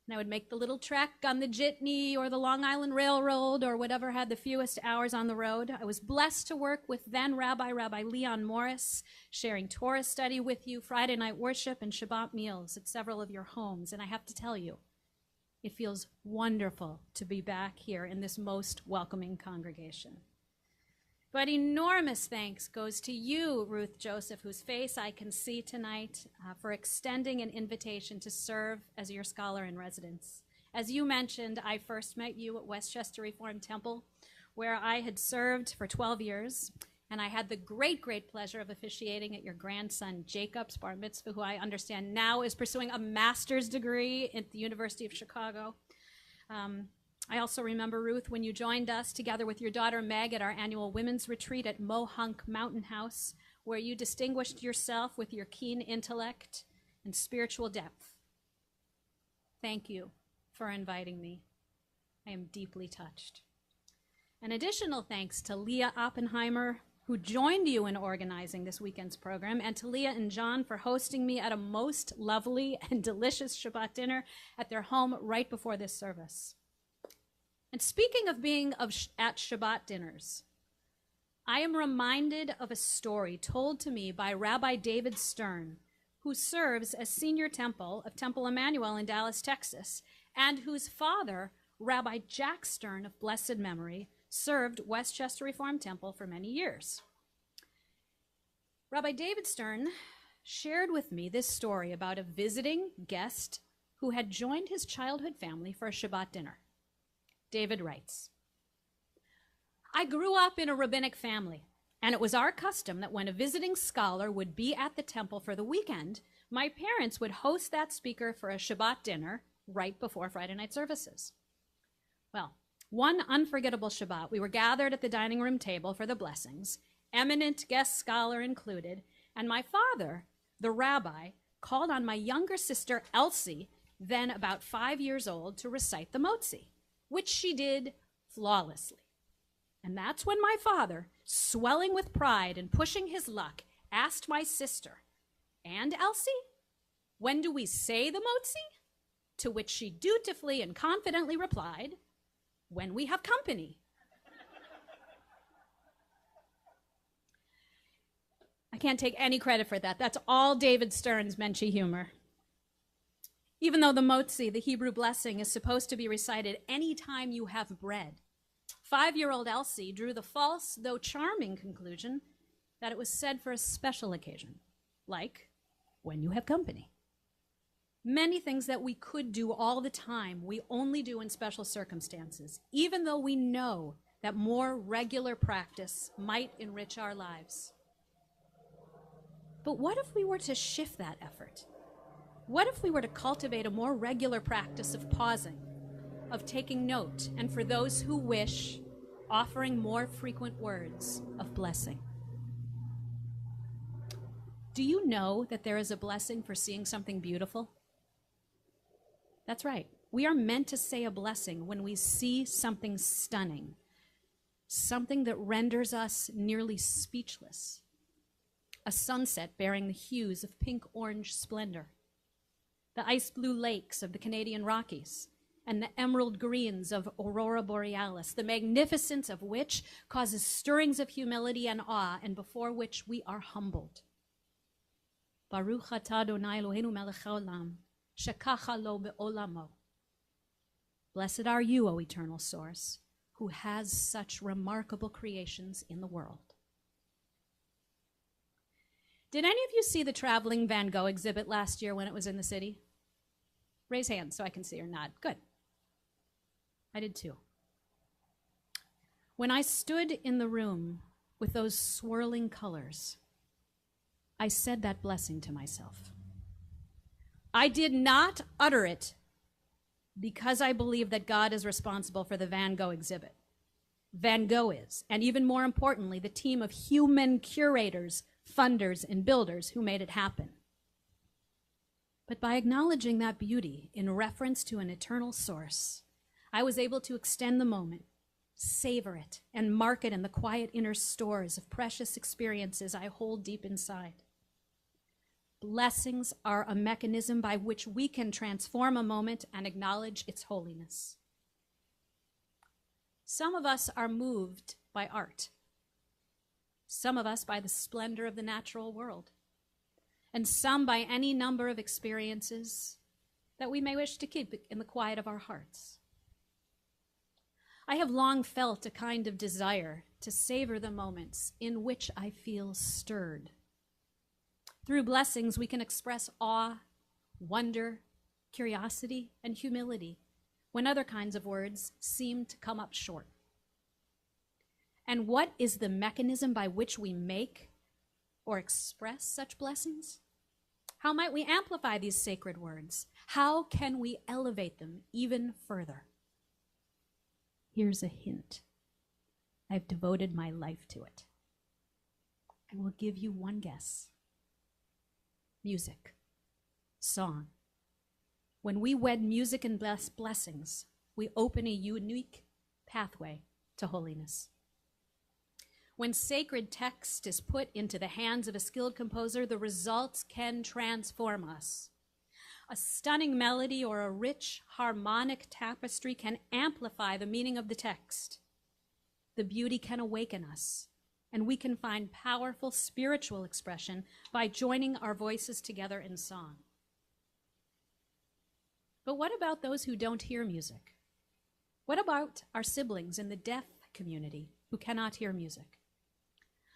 and I would make the little trek on the Jitney or the Long Island Railroad or whatever had the fewest hours on the road. I was blessed to work with then Rabbi Leon Morris, sharing Torah study with you, Friday night worship, and Shabbat meals at several of your homes. And I have to tell you, it feels wonderful to be back here in this most welcoming congregation. But enormous thanks goes to you, Ruth Joseph, whose face I can see tonight, for extending an invitation to serve as your scholar in residence. As you mentioned, I first met you at Westchester Reformed Temple, where I had served for 12 years, and I had the great pleasure of officiating at your grandson Jacob's bar mitzvah, who I understand now is pursuing a master's degree at the University of Chicago. I also remember, Ruth, when you joined us together with your daughter Meg at our annual women's retreat at Mohunk Mountain House, where you distinguished yourself with your keen intellect and spiritual depth. Thank you for inviting me. I am deeply touched. An additional thanks to Leah Oppenheimer, who joined you in organizing this weekend's program, and to Leah and John for hosting me at a most lovely and delicious Shabbat dinner at their home right before this service. And speaking of being at Shabbat dinners, I am reminded of a story told to me by Rabbi David Stern, who serves as senior temple of Temple Emmanuel in Dallas, Texas, and whose father, Rabbi Jack Stern of blessed memory, served Westchester Reformed Temple for many years. Rabbi David Stern shared with me this story about a visiting guest who had joined his childhood family for a Shabbat dinner. David writes, "I grew up in a rabbinic family, and it was our custom that when a visiting scholar would be at the temple for the weekend, my parents would host that speaker for a Shabbat dinner right before Friday night services. Well, one unforgettable Shabbat, we were gathered at the dining room table for the blessings, eminent guest scholar included, and my father, the rabbi, called on my younger sister, Elsie, then about 5 years old, to recite the Motzi, which she did flawlessly. And that's when my father, swelling with pride and pushing his luck, asked my sister, 'And Elsie, when do we say the Motzi?' To which she dutifully and confidently replied, 'When we have company.'" I can't take any credit for that. That's all David Stern's Menschy humor. Even though the Motzi, the Hebrew blessing, is supposed to be recited any time you have bread, 5-year-old Elsie drew the false, though charming, conclusion that it was said for a special occasion, like when you have company. Many things that we could do all the time, we only do in special circumstances, even though we know that more regular practice might enrich our lives. But what if we were to shift that effort? What if we were to cultivate a more regular practice of pausing, of taking note, and for those who wish, offering more frequent words of blessing? Do you know that there is a blessing for seeing something beautiful? That's right. We are meant to say a blessing when we see something stunning, something that renders us nearly speechless. A sunset bearing the hues of pink-orange splendor, the ice-blue lakes of the Canadian Rockies, and the emerald greens of Aurora Borealis, the magnificence of which causes stirrings of humility and awe, and before which we are humbled. Baruch atah Adonai Eloheinu melech haolam, shekacha lo be'olamo. Blessed are you, O eternal source, who has such remarkable creations in the world. Did any of you see the traveling Van Gogh exhibit last year when it was in the city? Raise hands so I can see or nod. Good. I did too. When I stood in the room with those swirling colors, I said that blessing to myself. I did not utter it because I believe that God is responsible for the Van Gogh exhibit. Van Gogh is, and even more importantly, the team of human curators, funders, and builders who made it happen. But by acknowledging that beauty in reference to an eternal source, I was able to extend the moment, savor it, and mark it in the quiet inner stores of precious experiences I hold deep inside. Blessings are a mechanism by which we can transform a moment and acknowledge its holiness. Some of us are moved by art. Some of us by the splendor of the natural world. And some by any number of experiences that we may wish to keep in the quiet of our hearts. I have long felt a kind of desire to savor the moments in which I feel stirred. Through blessings, we can express awe, wonder, curiosity, and humility when other kinds of words seem to come up short. And what is the mechanism by which we make or express such blessings? How might we amplify these sacred words? How can we elevate them even further? Here's a hint. I've devoted my life to it. I will give you one guess. Music, song. When we wed music and blessings, we open a unique pathway to holiness. When sacred text is put into the hands of a skilled composer, the results can transform us. A stunning melody or a rich harmonic tapestry can amplify the meaning of the text. The beauty can awaken us, and we can find powerful spiritual expression by joining our voices together in song. But what about those who don't hear music? What about our siblings in the deaf community who cannot hear music?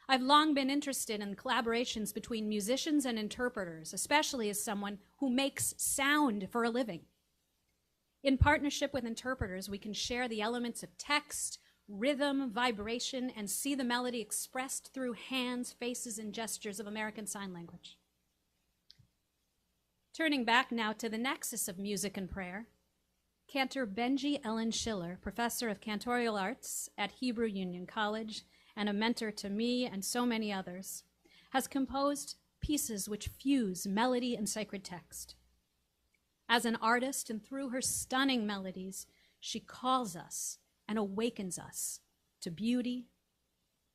I've long been interested in collaborations between musicians and interpreters, especially as someone who makes sound for a living. In partnership with interpreters, we can share the elements of text, rhythm, vibration, and see the melody expressed through hands, faces, and gestures of American Sign Language. Turning back now to the nexus of music and prayer, Cantor Benji Ellen Schiller, professor of cantorial arts at Hebrew Union College and a mentor to me and so many others, has composed pieces which fuse melody and sacred text. As an artist and through her stunning melodies, she calls us and awakens us to beauty,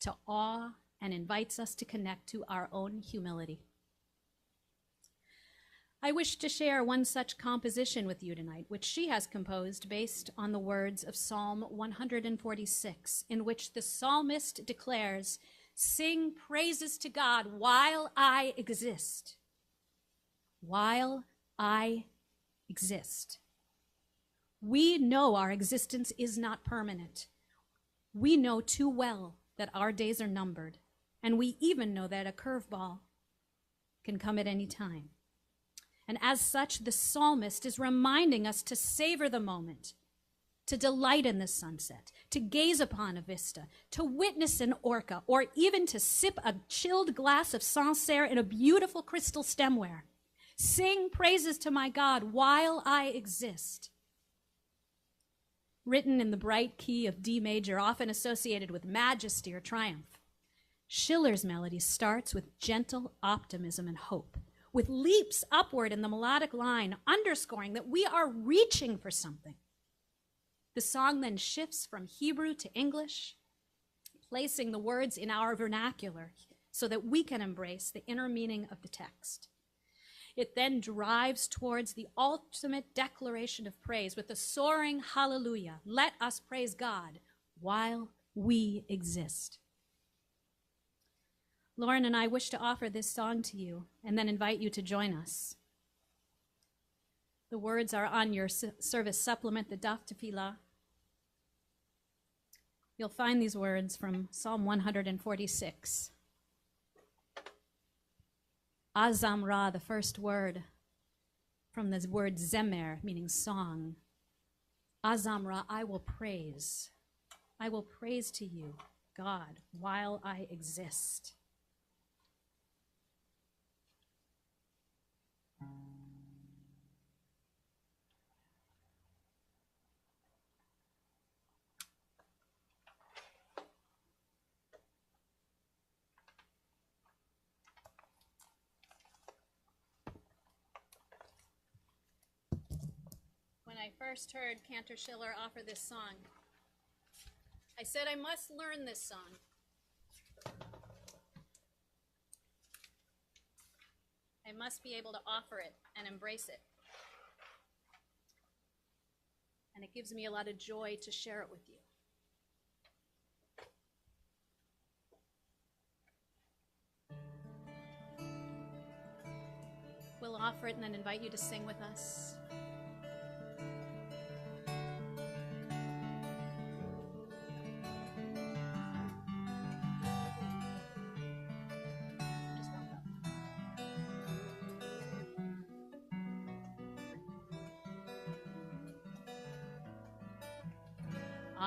to awe, and invites us to connect to our own humility. I wish to share one such composition with you tonight, which she has composed based on the words of Psalm 146, in which the psalmist declares, "Sing praises to God while I exist." While I exist. We know our existence is not permanent. We know too well that our days are numbered, and we even know that a curveball can come at any time. And as such, the psalmist is reminding us to savor the moment, to delight in the sunset, to gaze upon a vista, to witness an orca, or even to sip a chilled glass of Sancerre in a beautiful crystal stemware. Sing praises to my God while I exist. Written in the bright key of D major, often associated with majesty or triumph, Schiller's melody starts with gentle optimism and hope, with leaps upward in the melodic line, underscoring that we are reaching for something. The song then shifts from Hebrew to English, placing the words in our vernacular so that we can embrace the inner meaning of the text. It then drives towards the ultimate declaration of praise with the soaring hallelujah. Let us praise God while we exist. Lauren and I wish to offer this song to you and then invite you to join us. The words are on your service supplement, the Daf Tefillah. You'll find these words from Psalm 146. Azamra, the first word from the word zemer, meaning song. Azamra, I will praise. I will praise to you, God, while I exist. When I first heard Cantor Schiller offer this song, I said I must learn this song. I must be able to offer it and embrace it. And it gives me a lot of joy to share it with you. We'll offer it and then invite you to sing with us.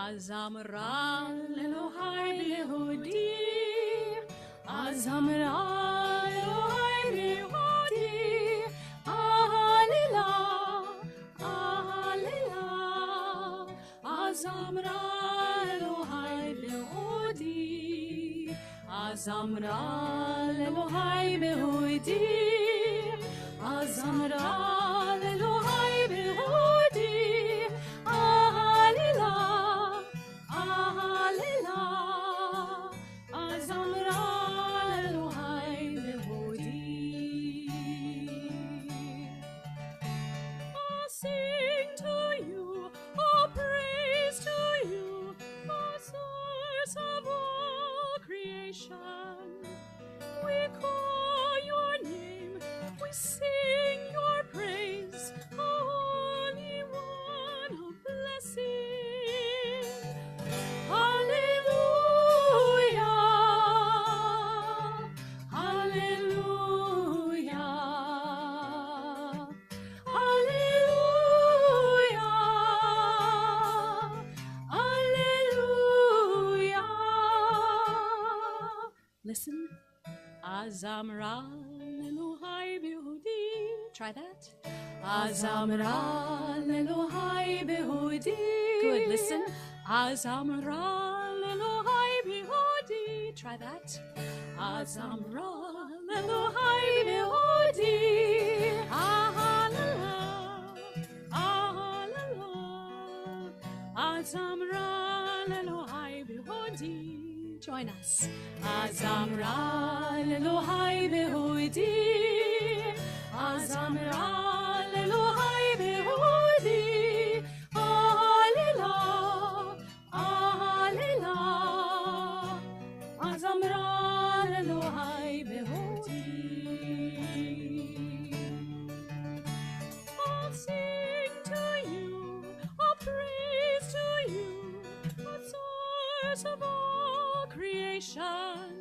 Azamra Elohai Yehudi, Azamra Elohai Yehudi, Ahalila, Ahalila, Azamra Elohai Yehudi, Azamra Elohai Yehudi, Azamra Elohai Yehudi, we call your name, we sing your praise, Holy One of blessing. Hallelujah, hallelujah, hallelujah, hallelujah. Listen. Azamra Elohai Behudi. Try that. Azamra Elohai Behudi. Good. Listen. Azamra Elohai Behudi. Try that. Azamra Elohai Behudi. Ahalala, ahalala. Azamra Elohai Behudi. Join us. Azamra Elohai Behudi, Azamra Elohai Behudi, Ahalila, Ahalila, Azamra Elohai Behudi. I'll sing to you, I'll praise to you, the source of all creation.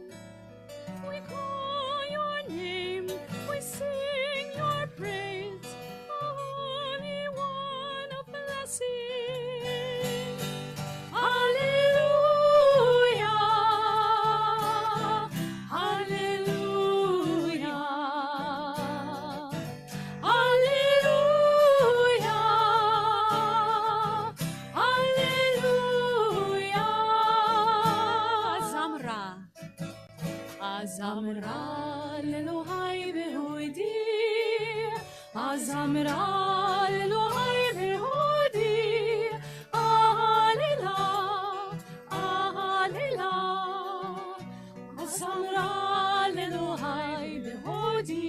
We call your name, we sing your praise, Holy One of blessing. Hallelujah, hallelujah, hallelujah, hallelujah. Zamra. Azamra Elohai Behudi, Azamra Elohai Behudi, Ahalila, Ahalila, Azamra Elohai Behudi,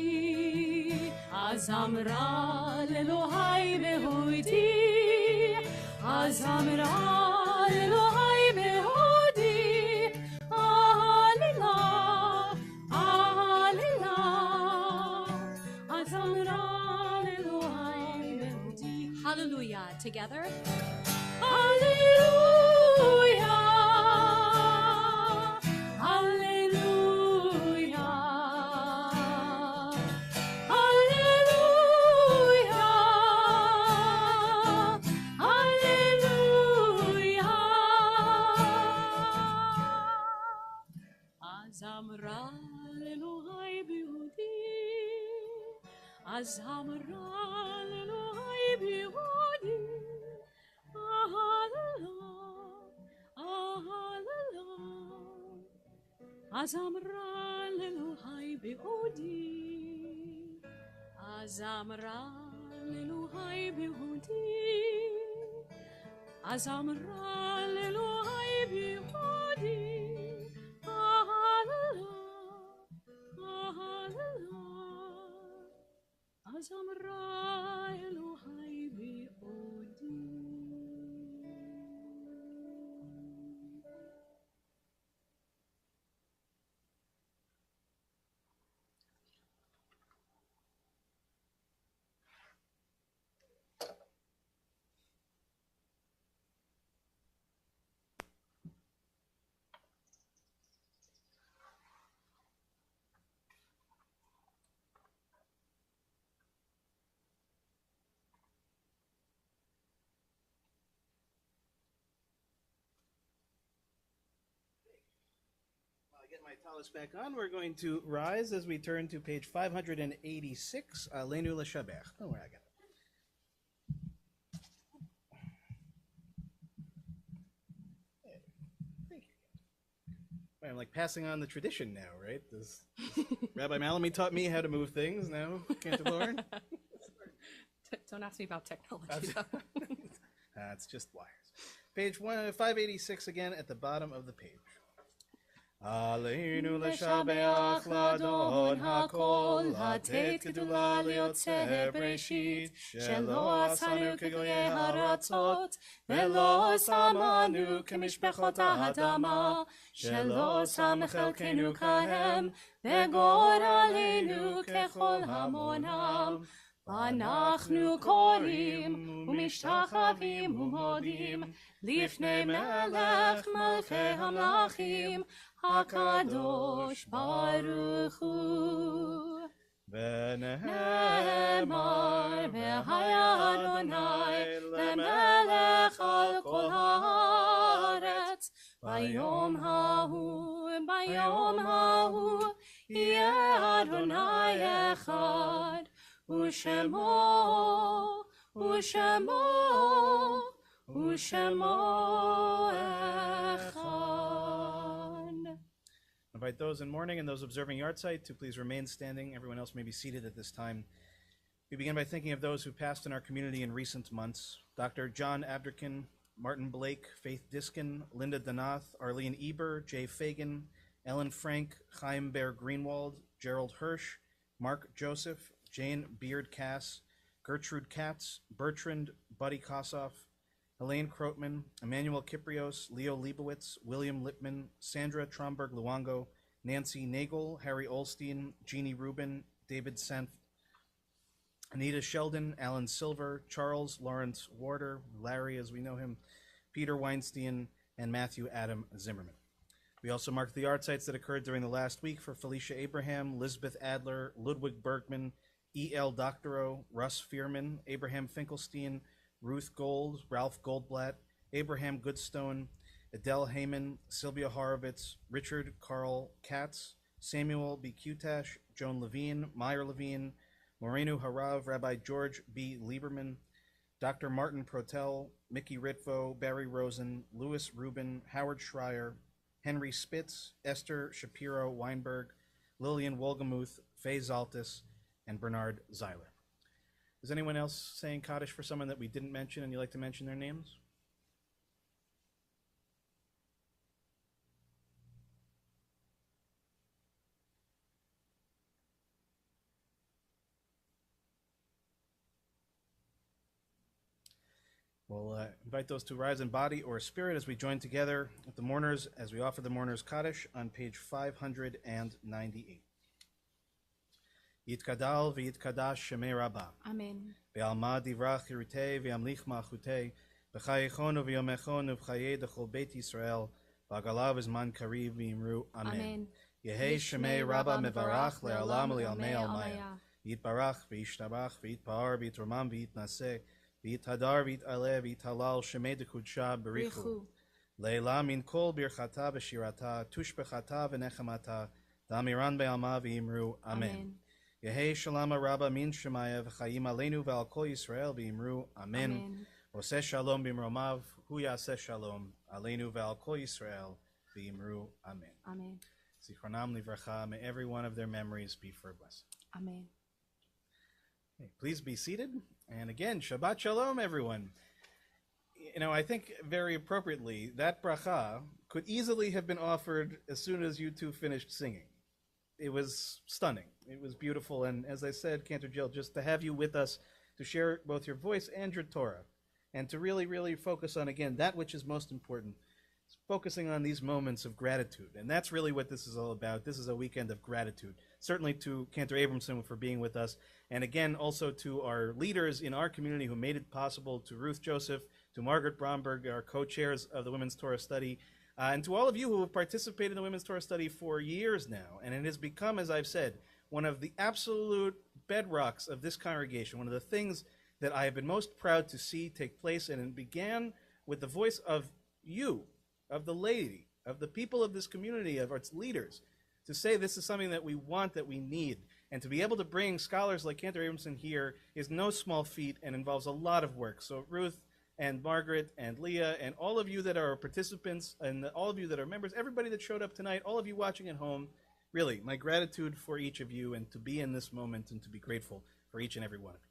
Azamra Elohai Behudi, Azamra Elohai Behudi, Ahalila, Hallelujah. Together. Hallelujah. Hallelujah. Hallelujah. Hallelujah. Azamra Elohai Bihudi. Azamra Elohai Bihudi. Azamra Elohai Bihudi. Azamra Elohai Bihudi. Azamra Elohai Bihudi. Azamra Elohai Bihudi. While I get my talis back on, we're going to rise as we turn to page 586, Aleinu L'Shabbat. Don't worry, I got it. Thank you. Wait, I'm like passing on the tradition now, right? Rabbi Malami taught me how to move things. Now, Cantor Lauren? Don't ask me about technology, though. It's just wires. Page 586 again at the bottom of the page. Aleinu l'shabeach l'adon hakol, hatet gedula liyotzeh bereshit, shelo asanu kegoyei haratzot, velo samanu kemishpechot ha'adama, shelo sam chelkenu kahem, vegor aleinu kechol hamonam. אנחנו קוראים ומשתחווים ומודים לפני מלך מלכי המלכים הקדוש ברוך הוא. ונאמר והיה אדוני למלך על כל הארץ ביום ההוא יהיה אדוני אחד ושמו אחד. Invite those in mourning and those observing yahrzeit to please remain standing. Everyone else may be seated at this time. We begin by thinking of those who passed in our community in recent months. Dr. John Abderkin, Martin Blake, Faith Diskin, Linda Danath, Arlene Eber, Jay Fagan, Ellen Frank, Chaim Bear Greenwald, Gerald Hirsch, Mark Joseph, Jane Beard Cass, Gertrude Katz, Bertrand Buddy Kossoff, Elaine Krotman, Emmanuel Kiprios, Leo Leibowitz, William Lippman, Sandra Tromberg Luongo, Nancy Nagel, Harry Olstein, Jeannie Rubin, David Senf, Anita Sheldon, Alan Silver, Charles Lawrence Warder, Larry as we know him, Peter Weinstein, and Matthew Adam Zimmerman. We also mark the yahrzeits that occurred during the last week for Felicia Abraham, Lisbeth Adler, Ludwig Bergman, E.L. Doctorow, Russ Fearman, Abraham Finkelstein, Ruth Gold, Ralph Goldblatt, Abraham Goodstone, Adele Heyman, Sylvia Horowitz, Richard Carl Katz, Samuel B. Kutash, Joan Levine, Meyer Levine, Moreno Harav, Rabbi George B. Lieberman, Dr. Martin Protel, Mickey Ritvo, Barry Rosen, Louis Rubin, Howard Schreier, Henry Spitz, Esther Shapiro Weinberg, Lillian Wolgamuth, Faye Zaltis, and Bernard Zeiler. Is anyone else saying Kaddish for someone that we didn't mention and you'd like to mention their names? We'll invite those to rise in body or spirit as we join together with the mourners as we offer the mourners Kaddish on page 598. Yitkadal v'yitkadash shemei Rabba. Amen. Ve'alma divrach chirutei ve'amlich malchutei. V'chayechonu v'yomechonu v'chayei d'chol Beit Yisrael. V'agalav izman kariv v'imru. Amen. Amen. Yehei shemei Rabba mevarach le'olam le'almei almaya. Yitbarach v'yishtabach v'yitpa'ar v'yitromam v'yitnaseh. V'yithadar v'yit'aleh v'yithalal shemei d'kudsha berichu. Leila min kol birchata v'shirata, tushbechata v'nechamata, damiran be'alma v'imru. Amen. Yehei shalama rabba min shemaya v'chayim aleinu v'al kol Yisrael v'imru. Amen. Oseh shalom b'mromav, hu yaseh shalom, aleinu v'al kol Yisrael v'imru. Amen. Amen. Zichronam livracha, may every one of their memories be for a blessing. Amen. Okay, please be seated. And again, Shabbat Shalom, everyone. You know, I think very appropriately, that bracha could easily have been offered as soon as you two finished singing. It was stunning. It was beautiful. And as I said, Cantor Jill, just to have you with us to share both your voice and your Torah, and to really, really focus on, again, that which is most important, focusing on these moments of gratitude. And that's really what this is all about. This is a weekend of gratitude. Certainly to Cantor Abramson for being with us. And again, also to our leaders in our community who made it possible, to Ruth Joseph, to Margaret Bromberg, our co-chairs of the Women's Torah Study, and to all of you who have participated in the Women's Torah Study for years now. And it has become, as I've said, one of the absolute bedrocks of this congregation, one of the things that I have been most proud to see take place. And it began with the voice of you, of the lady, of the people of this community, of its leaders, to say this is something that we want, that we need. And to be able to bring scholars like Cantor Abramson here is no small feat and involves a lot of work. So Ruth and Margaret and Leah and all of you that are participants and all of you that are members, everybody that showed up tonight, all of you watching at home, really, my gratitude for each of you and to be in this moment and to be grateful for each and every one of you.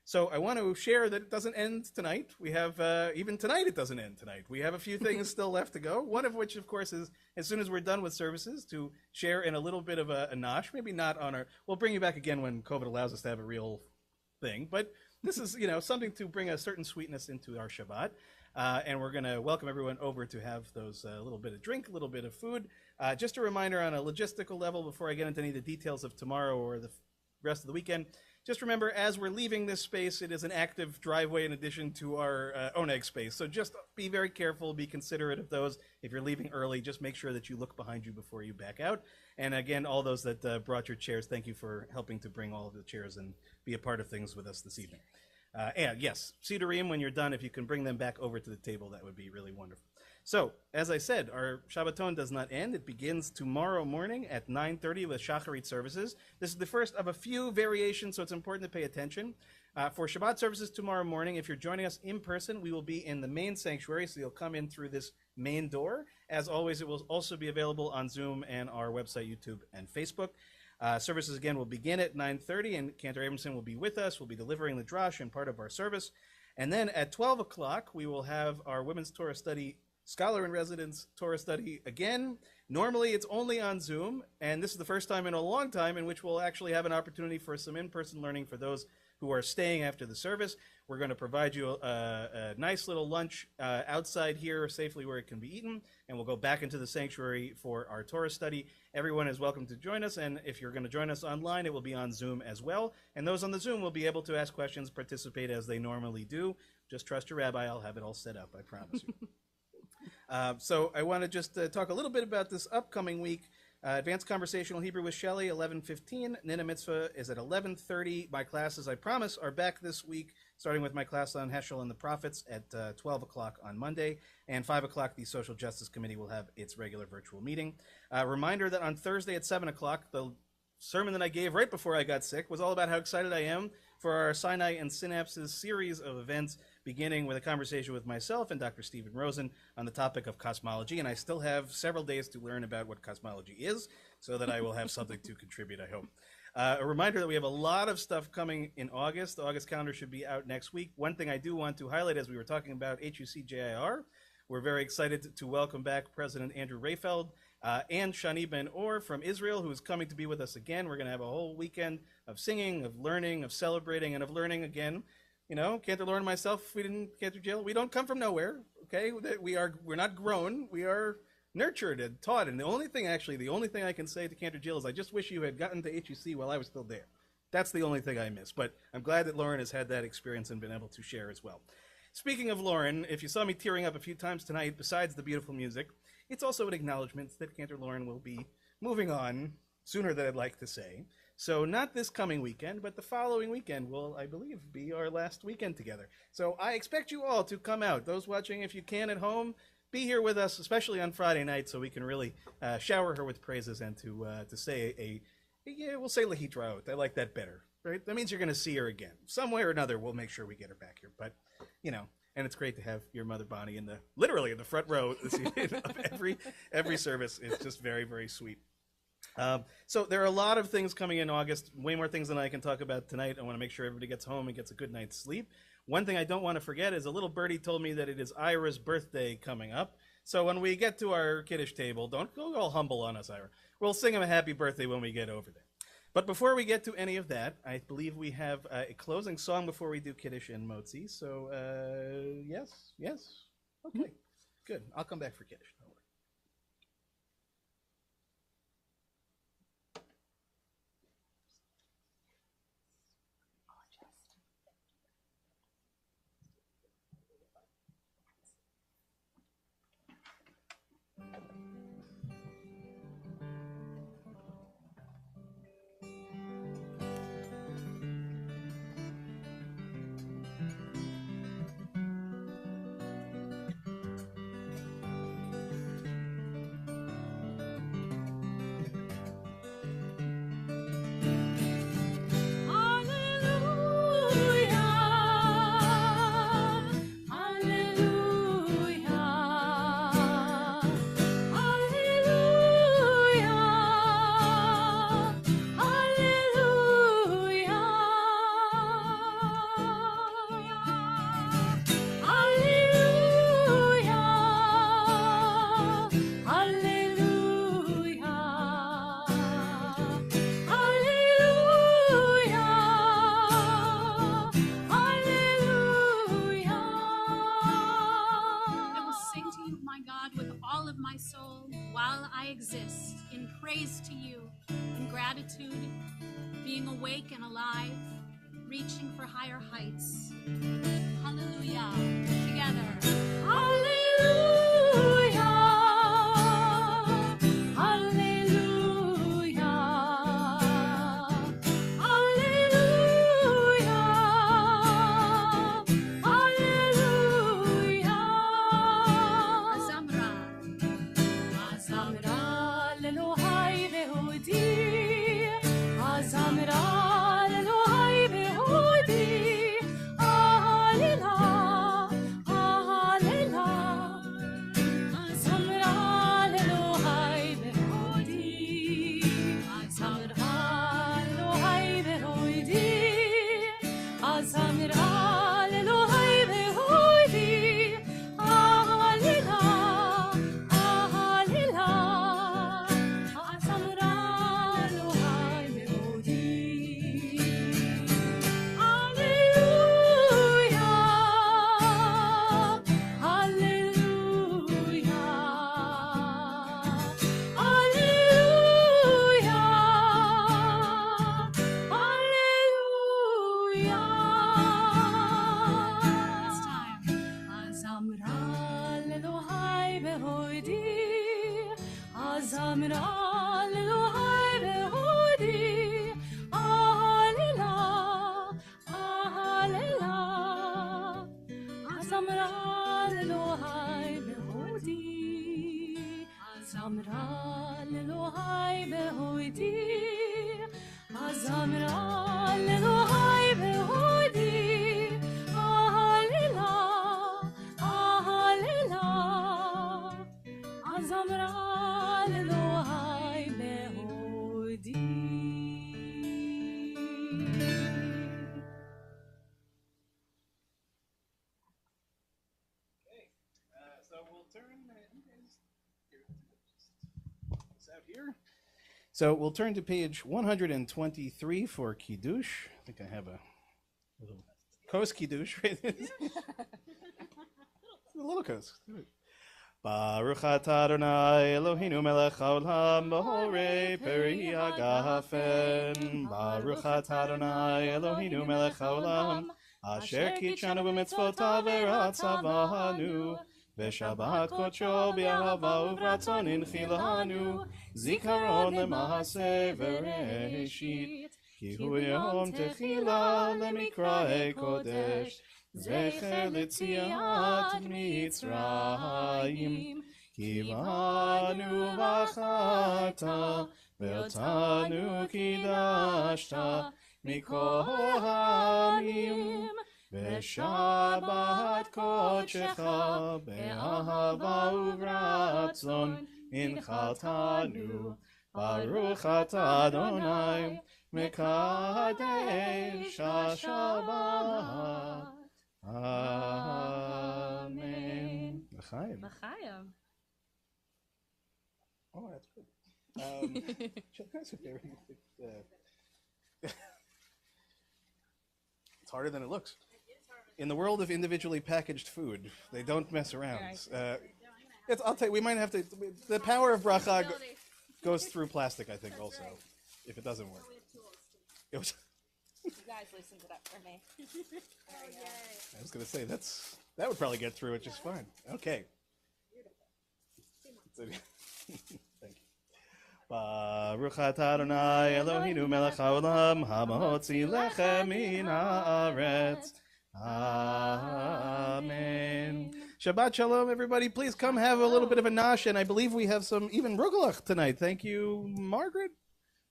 So I want to share that it doesn't end tonight. We have, even tonight it doesn't end tonight. We have a few things still left to go. One of which, of course, is as soon as we're done with services to share in a little bit of a nosh, maybe not on our, we'll bring you back again when COVID allows us to have a real thing. But this is, you know, something to bring a certain sweetness into our Shabbat. And we're going to welcome everyone over to have those a little bit of drink, a little bit of food. Just a reminder on a logistical level before I get into any of the details of tomorrow or the rest of the weekend. Just remember, as we're leaving this space, it is an active driveway in addition to our Oneg space. So just be very careful, be considerate of those. If you're leaving early, just make sure that you look behind you before you back out. And again, all those that brought your chairs, thank you for helping to bring all of the chairs and be a part of things with us this evening. And yes, Sidurim, when you're done, if you can bring them back over to the table, that would be really wonderful. So, as I said, our Shabbaton does not end. It begins tomorrow morning at 9:30 with Shacharit services. This is the first of a few variations, so it's important to pay attention. For Shabbat services tomorrow morning, if you're joining us in person, we will be in the main sanctuary, so you'll come in through this main door. As always, it will also be available on Zoom and our website, YouTube, and Facebook. Services, again, will begin at 9:30, and Cantor Abramson will be with us. We'll be delivering the drash and part of our service. And then at 12 o'clock, we will have our Women's Torah Study Scholar-in-Residence Torah Study again. Normally, it's only on Zoom, and this is the first time in a long time in which we'll actually have an opportunity for some in-person learning for those who are staying after the service. We're going to provide you a nice little lunch outside here safely where it can be eaten, and we'll go back into the sanctuary for our Torah study. Everyone is welcome to join us, and if you're going to join us online, it will be on Zoom as well. And those on the Zoom will be able to ask questions, participate as they normally do. Just trust your rabbi. I'll have it all set up, I promise you. So I want to just talk a little bit about this upcoming week. Advanced Conversational Hebrew with Shelley, 11:15. Nina Mitzvah is at 11:30. My classes, I promise, are back this week, starting with my class on Heschel and the Prophets at 12 o'clock on Monday. And 5 o'clock, the Social Justice Committee will have its regular virtual meeting. Reminder that on Thursday at 7 o'clock, the sermon that I gave right before I got sick was all about how excited I am for our Sinai and Synapses series of events, beginning with a conversation with myself and Dr. Stephen Rosen on the topic of cosmology. And I still have several days to learn about what cosmology is, so that I will have something to contribute, I hope. A reminder that we have a lot of stuff coming in August. The August calendar should be out next week. One thing I do want to highlight, as we were talking about HUC-JIR, we're very excited to welcome back President Andrew Rayfeld and Shani Ben-Or from Israel, who is coming to be with us again. We're going to have a whole weekend of singing, of learning, of celebrating, and of learning again. You know, Cantor Lauren and myself, Cantor Jill, we don't come from nowhere, okay? We're not grown. We are nurtured and taught. And the only thing I can say to Cantor Jill is I just wish you had gotten to HUC while I was still there. That's the only thing I miss. But I'm glad that Lauren has had that experience and been able to share as well. Speaking of Lauren, if you saw me tearing up a few times tonight, besides the beautiful music, it's also an acknowledgement that Cantor Lauren will be moving on sooner than I'd like to say. So not this coming weekend, but the following weekend will, I believe, be our last weekend together. So I expect you all to come out. Those watching, if you can at home, be here with us, especially on Friday night, so we can really shower her with praises and to say we'll say Lahitraot. I like that better. Right? That means you're going to see her again. Some way or another, we'll make sure we get her back here. But, and it's great to have your mother Bonnie literally in the front row this evening of every service. It's just very, very sweet. So there are a lot of things coming in August, way more things than I can talk about tonight. I want to make sure everybody gets home and gets a good night's sleep. One thing I don't want to forget is a little birdie told me that it is Ira's birthday coming up. So when we get to our Kiddush table, don't go all humble on us, Ira. We'll sing him a happy birthday when we get over there. But before we get to any of that, I believe we have a closing song before we do Kiddush and Motzi. So, yes? Okay, good. I'll come back for Kiddush. Don't worry. Being awake and alive, reaching for higher heights. Hallelujah. Together. Hallelujah. Hallelujah. Hallelujah. Hallelujah. Azamra. Azamra lelohai vehudi. Azamra lelohai vehudi. Ahalila. Ahalila. Azamra lelohai vehudi. Azamra lelohai vehudi. Azamra lelohai vehudi. Ahalila. Ahalila. Azamra lelohai vehudi. Hallelujah. Hallelujah. Hallelujah. This time. Azamra lelohai vehudi. Azamra lelohai vehudi. Ahalila. Ahalila. Azamra lelohai vehudi. Azamra lelohai vehudi. Azamra lelohai vehudi. Ahalila. Ahalila. Azamra lelohai vehudi. So we'll turn So we'll turn to page 123 for Kiddush. I think I have a little Kos Kiddush right there. A little Kos. Baruch atah Adonai Eloheinu melech haolam b'horei peri hagafen. Baruch atah Adonai Eloheinu melech haolam asher kitshanu b'mitzvotav v'ratzavanu v'shabbat kodsho b'ahava uvratzon inchilanu zikaron lema'aseh v'reshit ki hu yom techila lemikra'ei kodesh zecher l'tziat mitzrayim kivanu v'achata ve'otanu kidashta mikol ha'amim v'shabbat kodshecha be'ahava uvratzon inchaltanu baruch atah Adonai mekadesh ha-shabbat. Amen. L'chaim. L'chaim. Oh, that's good. It's harder than it looks. In the world of individually packaged food, they don't mess around. I'll tell you, we might have to. The power of bracha goes through plastic, I think, also, if it doesn't work. It was, You guys loosened it up for me. I was going to say, that would probably get through it just fine. Okay. Thank you. Baruch atah Adonai Eloheinu melech haolam hamotzi lechem min haaretz. Amen. Shabbat Shalom, everybody. Please come have a little bit of a nosh, and I believe we have some even rugelach tonight. Thank you, Margaret.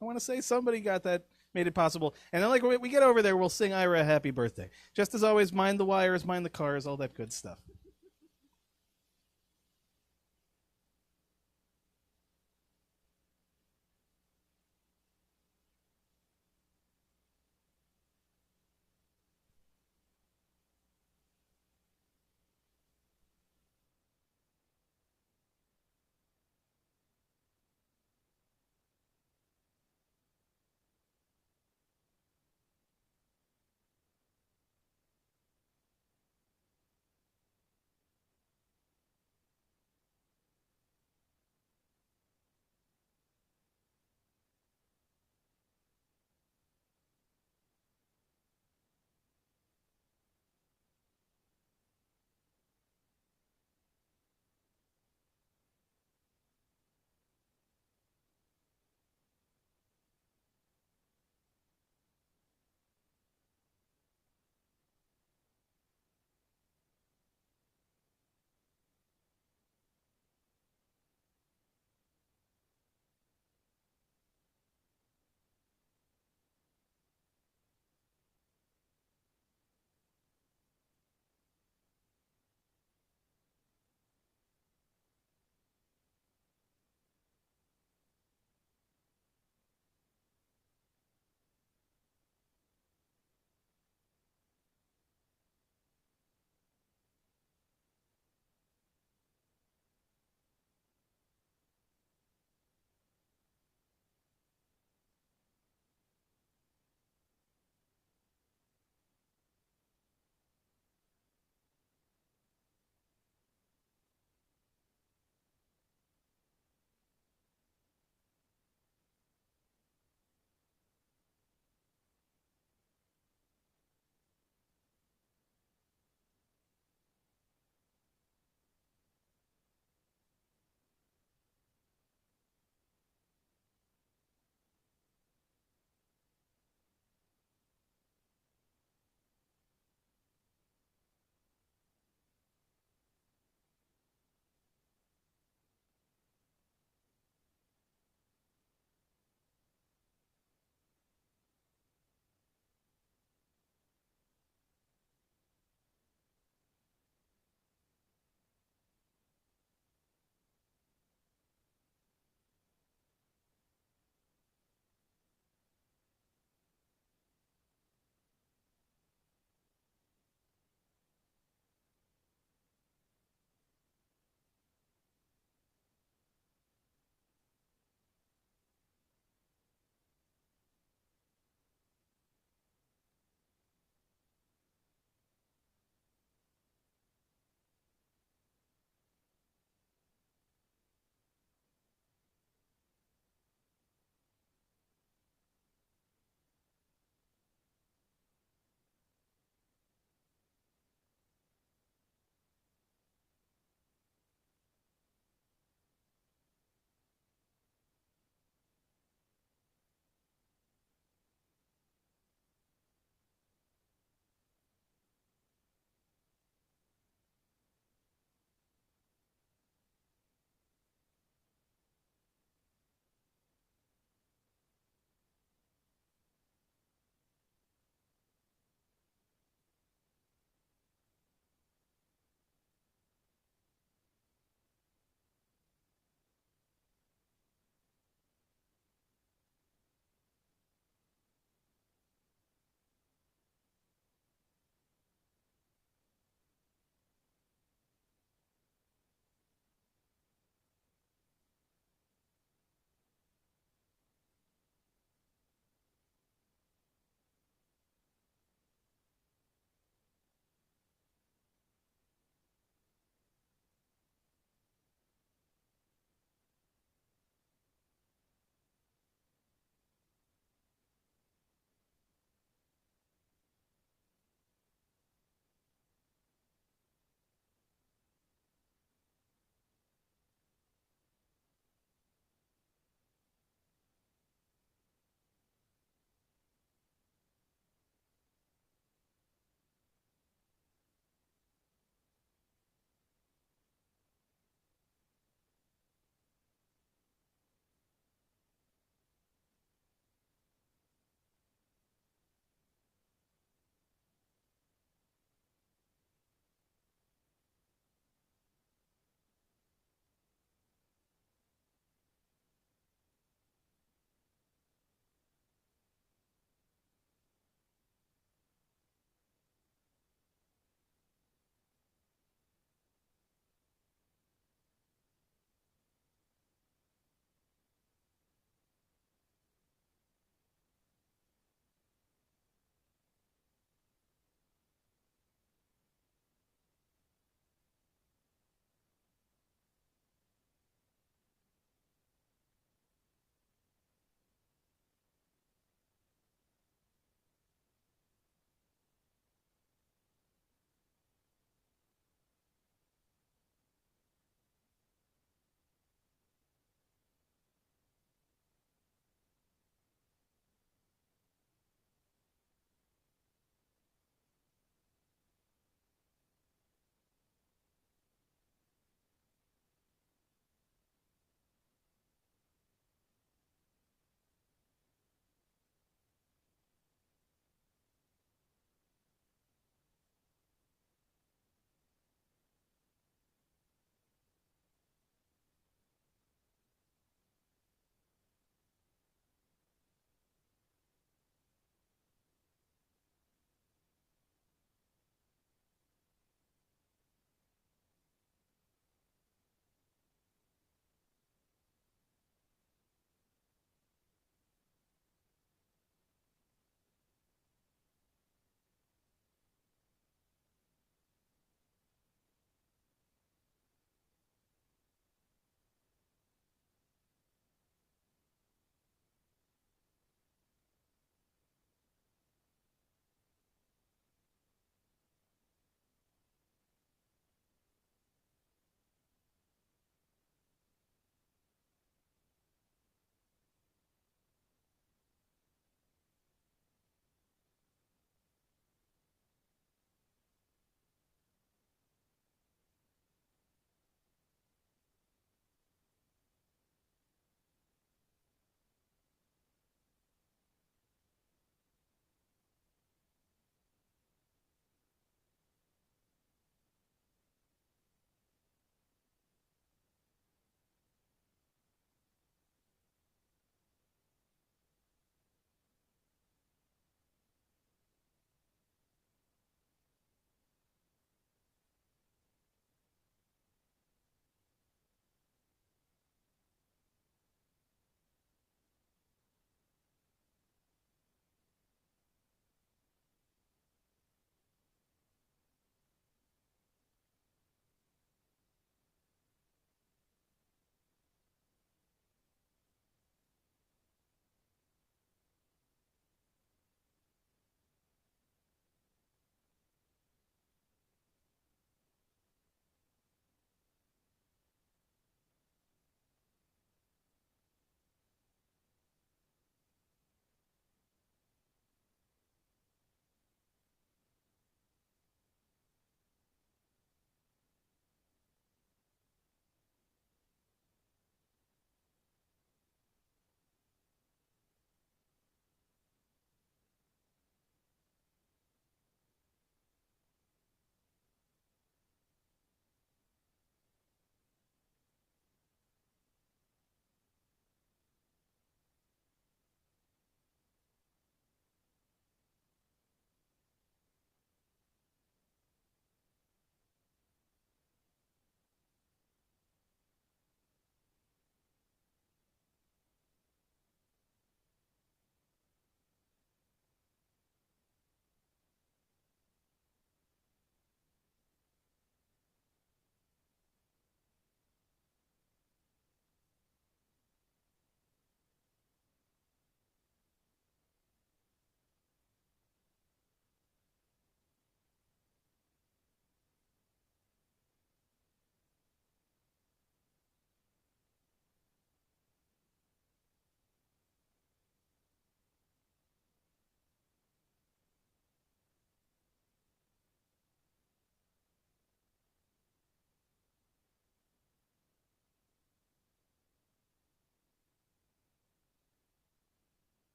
I want to say somebody got that, made it possible. And then, like, when we get over there, we'll sing Ira a happy birthday. Just as always, mind the wires, mind the cars, all that good stuff.